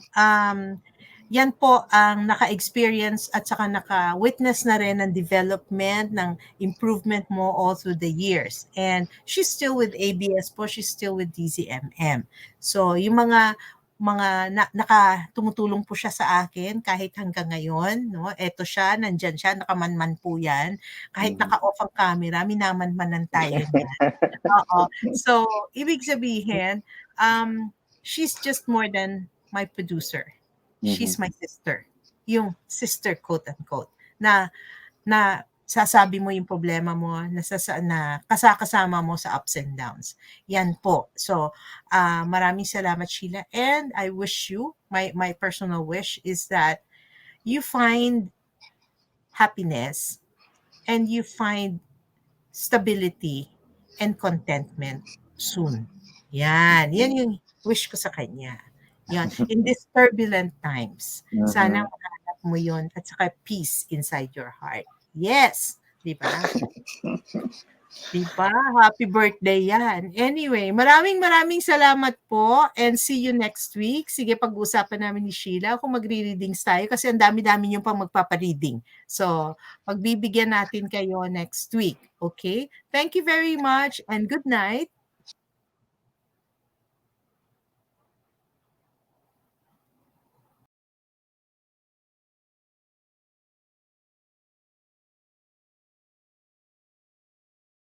Yan po ang naka-experience at saka naka-witness na rin ng development, ng improvement mo all through the years. And she's still with ABS po, she's still with DZMM. So, yung tumutulong po siya sa akin kahit hanggang ngayon, no? Eto siya, nandyan siya, nakamanman po yan. Kahit Mhm. naka-off ang camera, minamanmanan tayo niyan. Oo. So, ibig sabihin, she's just more than my producer. Mhm. She's my sister. Yung sister, quote unquote, na sasabi mo yung problema mo, na kasama mo sa ups and downs. Yan po. So, maraming salamat, Sheila. And I wish you, my personal wish is that you find happiness and you find stability and contentment soon. Yan yung wish ko sa kanya. Yan. In these turbulent times, sana Mhm. mahanap mo yon at saka peace inside your heart. Yes! Di ba? Di ba? Happy birthday yan. Anyway, maraming salamat po and see you next week. Sige, pag-uusapan namin ni Sheila kung magre-readings tayo kasi ang dami-dami yung pang magpapa-reading. So, pagbibigyan natin kayo next week. Okay? Thank you very much and good night.